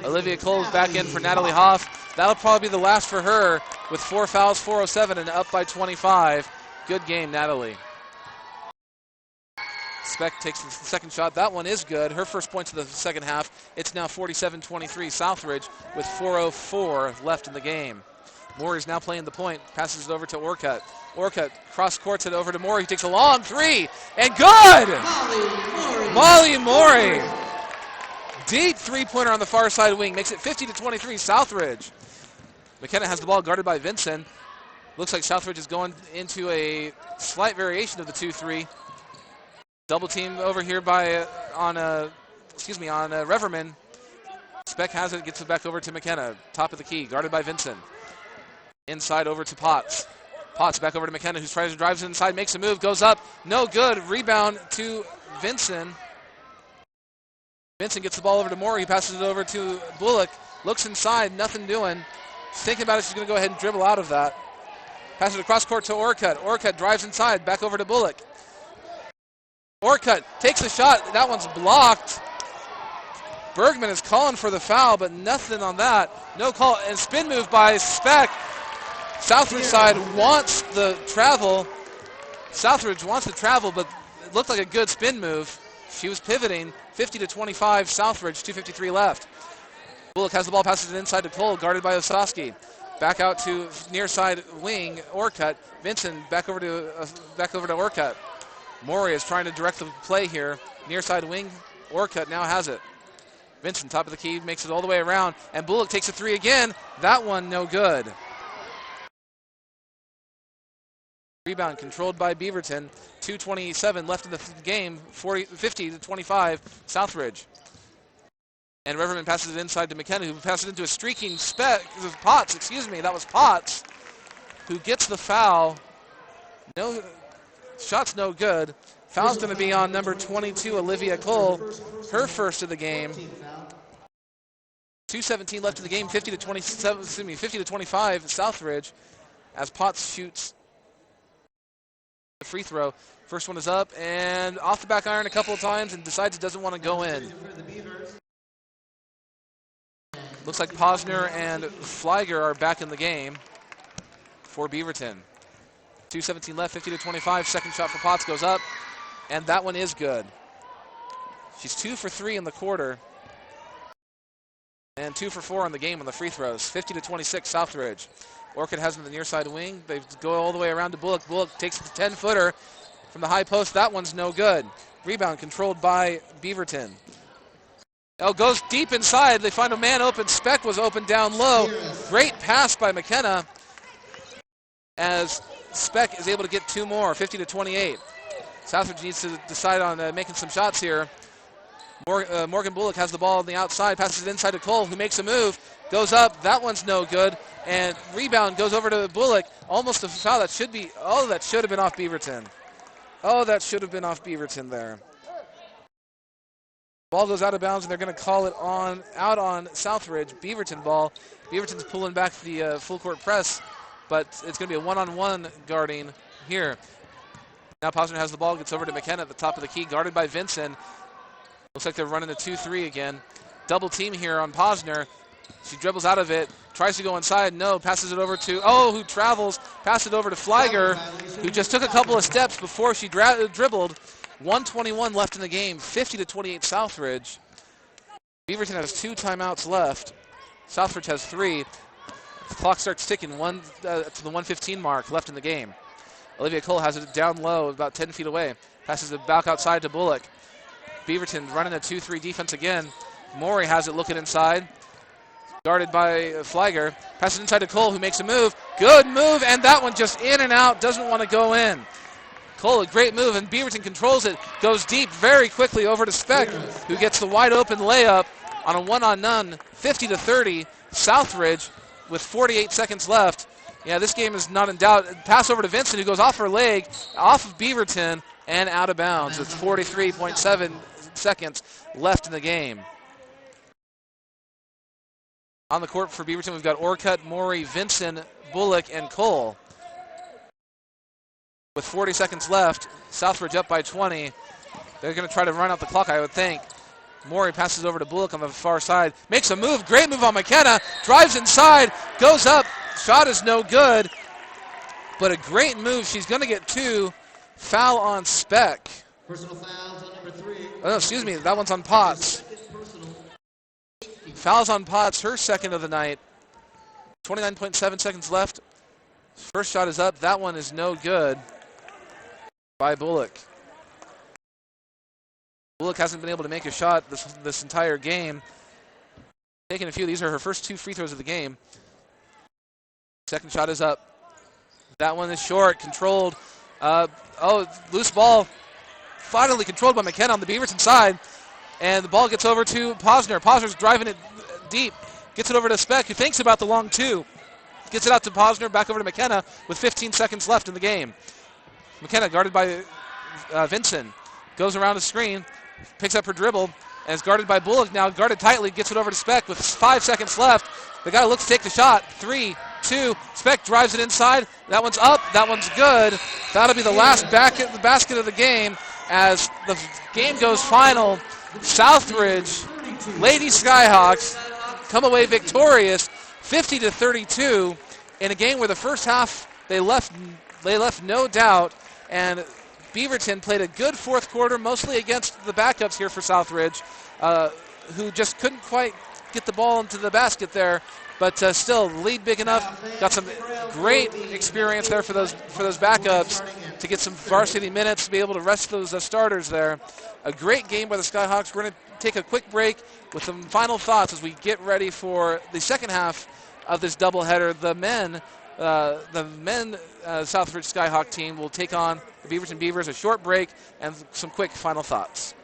Olivia Cole is back in for Natalie Hoff. That'll probably be the last for her with 4 fouls, 4:07, and up by 25. Good game, Natalie. Speck takes the second shot. That one is good. Her first points of the second half. It's now 47-23 Southridge with 4:04 left in the game. Morey's now playing the point, passes it over to Orcutt. Orcutt cross courts it over to Morey, who takes a long three, and good! Molly Morey. Deep three-pointer on the far side wing, makes it 50-23, Southridge. McKenna has the ball guarded by Vincent. Looks like Southridge is going into a slight variation of the 2-3. Double team over here on Reverman. Speck has it, gets it back over to McKenna. Top of the key, guarded by Vincent. Inside over to Potts. Potts back over to McKenna, who tries to drive inside, makes a move, goes up, no good. Rebound to Vincent. Vincent gets the ball over to Morey. He passes it over to Bullock. Looks inside, nothing doing. She's thinking about it. She's going to go ahead and dribble out of that. Passes it across court to Orcutt. Orcutt drives inside, back over to Bullock. Orcutt takes a shot. That one's blocked. Bergman is calling for the foul, but nothing on that. No call. And spin move by Speck. Southridge side wants the travel. Southridge wants the travel, but it looked like a good spin move. She was pivoting. 50-25, Southridge, 2:53 left. Bullock has the ball, passes it inside to Cole, guarded by Osowski. Back out to near side wing, Orcutt. Vincent back over to Orcutt. Morey is trying to direct the play here. Near side wing, Orcutt now has it. Vincent, top of the key, makes it all the way around, and Bullock takes a three again. That one no good. Rebound controlled by Beaverton. 2:27 left in the game. 50-25, Southridge. And Reverman passes it inside to McKenna, who passes it into a streaking Potts, that was Potts, who gets the foul. No shot's no good. Foul's going to be on number 22, Olivia Cole, her first of the game. 2:17 left in the game. 50-25, Southridge, as Potts shoots the free throw. First one is up and off the back iron a couple of times and decides it doesn't want to go in. Looks like Posner and Flieger are back in the game for Beaverton. 2:17 left, 50-25. Second shot for Potts goes up, and that one is good. She's 2 for 3 in the quarter and 2 for 4 on the game on the free throws. 50-26, Southridge. Orcutt has them in the near side wing. They go all the way around to Bullock. Bullock takes the 10-footer from the high post. That one's no good. Rebound controlled by Beaverton. Oh, goes deep inside. They find a man open. Speck was open down low. Great pass by McKenna as Speck is able to get 2 more, 50-28. Southridge needs to decide on making some shots here. Morgan Bullock has the ball on the outside, passes it inside to Cole, who makes a move, goes up. That one's no good. And rebound goes over to Bullock. Almost a foul that should be, that should have been off Beaverton. That should have been off Beaverton there. Ball goes out of bounds, and they're going to call it out on Southridge. Beaverton ball. Beaverton's pulling back the full court press, but it's going to be a one-on-one guarding here. Now Posner has the ball, gets over to McKenna at the top of the key, guarded by Vincent. Looks like they're running a 2-3 again. Double team here on Posner. She dribbles out of it, tries to go inside, no, passes it over to, who travels, passes it over to Flieger, who just took a couple of steps before she dribbled. 1:21 left in the game, 50-28 Southridge. Beaverton has 2 timeouts left. Southridge has 3. The clock starts ticking to the 1:15 mark left in the game. Olivia Cole has it down low, about 10 feet away. Passes it back outside to Bullock. Beaverton running a 2-3 defense again. Morey has it looking inside. Guarded by Flieger. Passes inside to Cole, who makes a move. Good move, and that one just in and out. Doesn't want to go in. Cole, a great move, and Beaverton controls it. Goes deep very quickly over to Speck, who gets the wide open layup on a one-on-none. 50-30, Southridge with 48 seconds left. Yeah, this game is not in doubt. Pass over to Vincent, who goes off her leg, off of Beaverton, and out of bounds with 43.7 seconds left in the game. On the court for Beaverton, we've got Orcutt, Morey, Vincent, Bullock, and Cole. With 40 seconds left, Southridge up by 20. They're going to try to run out the clock, I would think. Morey passes over to Bullock on the far side. Makes a move, great move on McKenna. Drives inside, goes up. Shot is no good, but a great move. She's going to get 2. Foul on Speck. Personal fouls on number 3. Oh, excuse me, that one's on Potts. Fouls on Potts, her second of the night. 29.7 seconds left. First shot is up. That one is no good by Bullock. Bullock hasn't been able to make a shot this entire game. Taking a few. These are her first 2 free throws of the game. Second shot is up. That one is short, controlled. Loose ball. Finally controlled by McKenna on the Beaverton side. And the ball gets over to Posner. Posner's driving it deep. Gets it over to Speck, who thinks about the long 2. Gets it out to Posner, back over to McKenna with 15 seconds left in the game. McKenna guarded by Vinson. Goes around the screen, picks up her dribble, and is guarded by Bullock now, guarded tightly, gets it over to Speck with 5 seconds left. The guy looks to take the shot. 3, 2, Speck drives it inside. That one's up, that one's good. That'll be the last basket of the game as the game goes final. Southridge Lady Skyhawks come away victorious 50-32 in a game where the first half they left no doubt, and Beaverton played a good fourth quarter, mostly against the backups here for Southridge, who just couldn't quite get the ball into the basket there, but still lead big enough. Got some great experience there for those backups to get some varsity minutes to be able to rest those starters there. A great game by the Skyhawks. We're going to take a quick break with some final thoughts as we get ready for the second half of this doubleheader. The men Southridge Skyhawk team will take on the Beaverton Beavers. A short break and some quick final thoughts.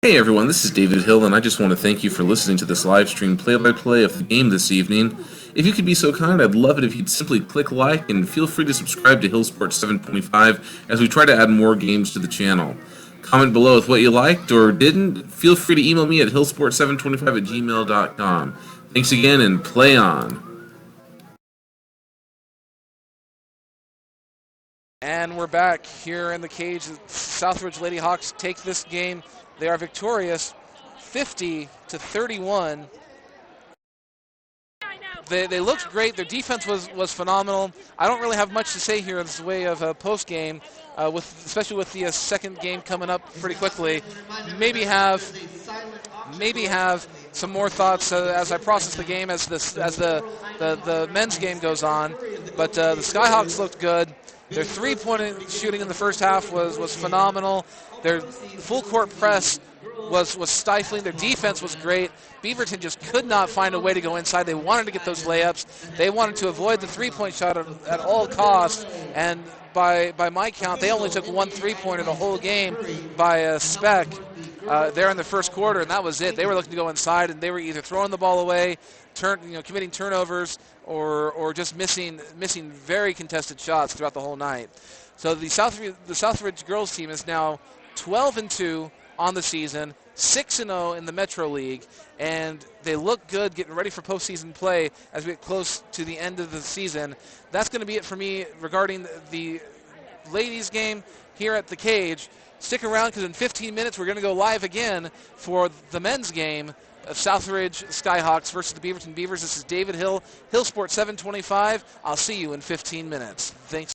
Hey everyone, this is David Hill, and I just want to thank you for listening to this live stream play-by-play of the game this evening. If you could be so kind, I'd love it if you'd simply click like and feel free to subscribe to Hillsport 725 as we try to add more games to the channel. Comment below with what you liked or didn't. Feel free to email me at hillsport725@gmail.com. Thanks again, and play on. And we're back here in the cage. The Southridge Lady Hawks take this game. They are victorious 50-31. They looked great. Their defense was phenomenal. I don't really have much to say here in this way of a post game, especially with the second game coming up pretty quickly. Maybe have some more thoughts as I process the game as the men's game goes on. But the Skyhawks looked good. Their three-point shooting in the first half was phenomenal. Their full court press was stifling. Their defense was great. Beaverton just could not find a way to go inside. They wanted to get those layups. They wanted to avoid the three-point shot at all costs. And by my count, they only took 1 3-pointer the whole game by Speck there in the first quarter, and that was it. They were looking to go inside, and they were either throwing the ball away, committing turnovers, or just missing very contested shots throughout the whole night. So the Southridge girls team is now 12-2 on the season, 6-0 in the Metro League, and they look good getting ready for postseason play as we get close to the end of the season. That's going to be it for me regarding the ladies game here at the cage. Stick around because in 15 minutes we're going to go live again for the men's game of Southridge Skyhawks versus the Beaverton Beavers. This is David Hill, Hillsport 725. I'll see you in 15 minutes. Thanks.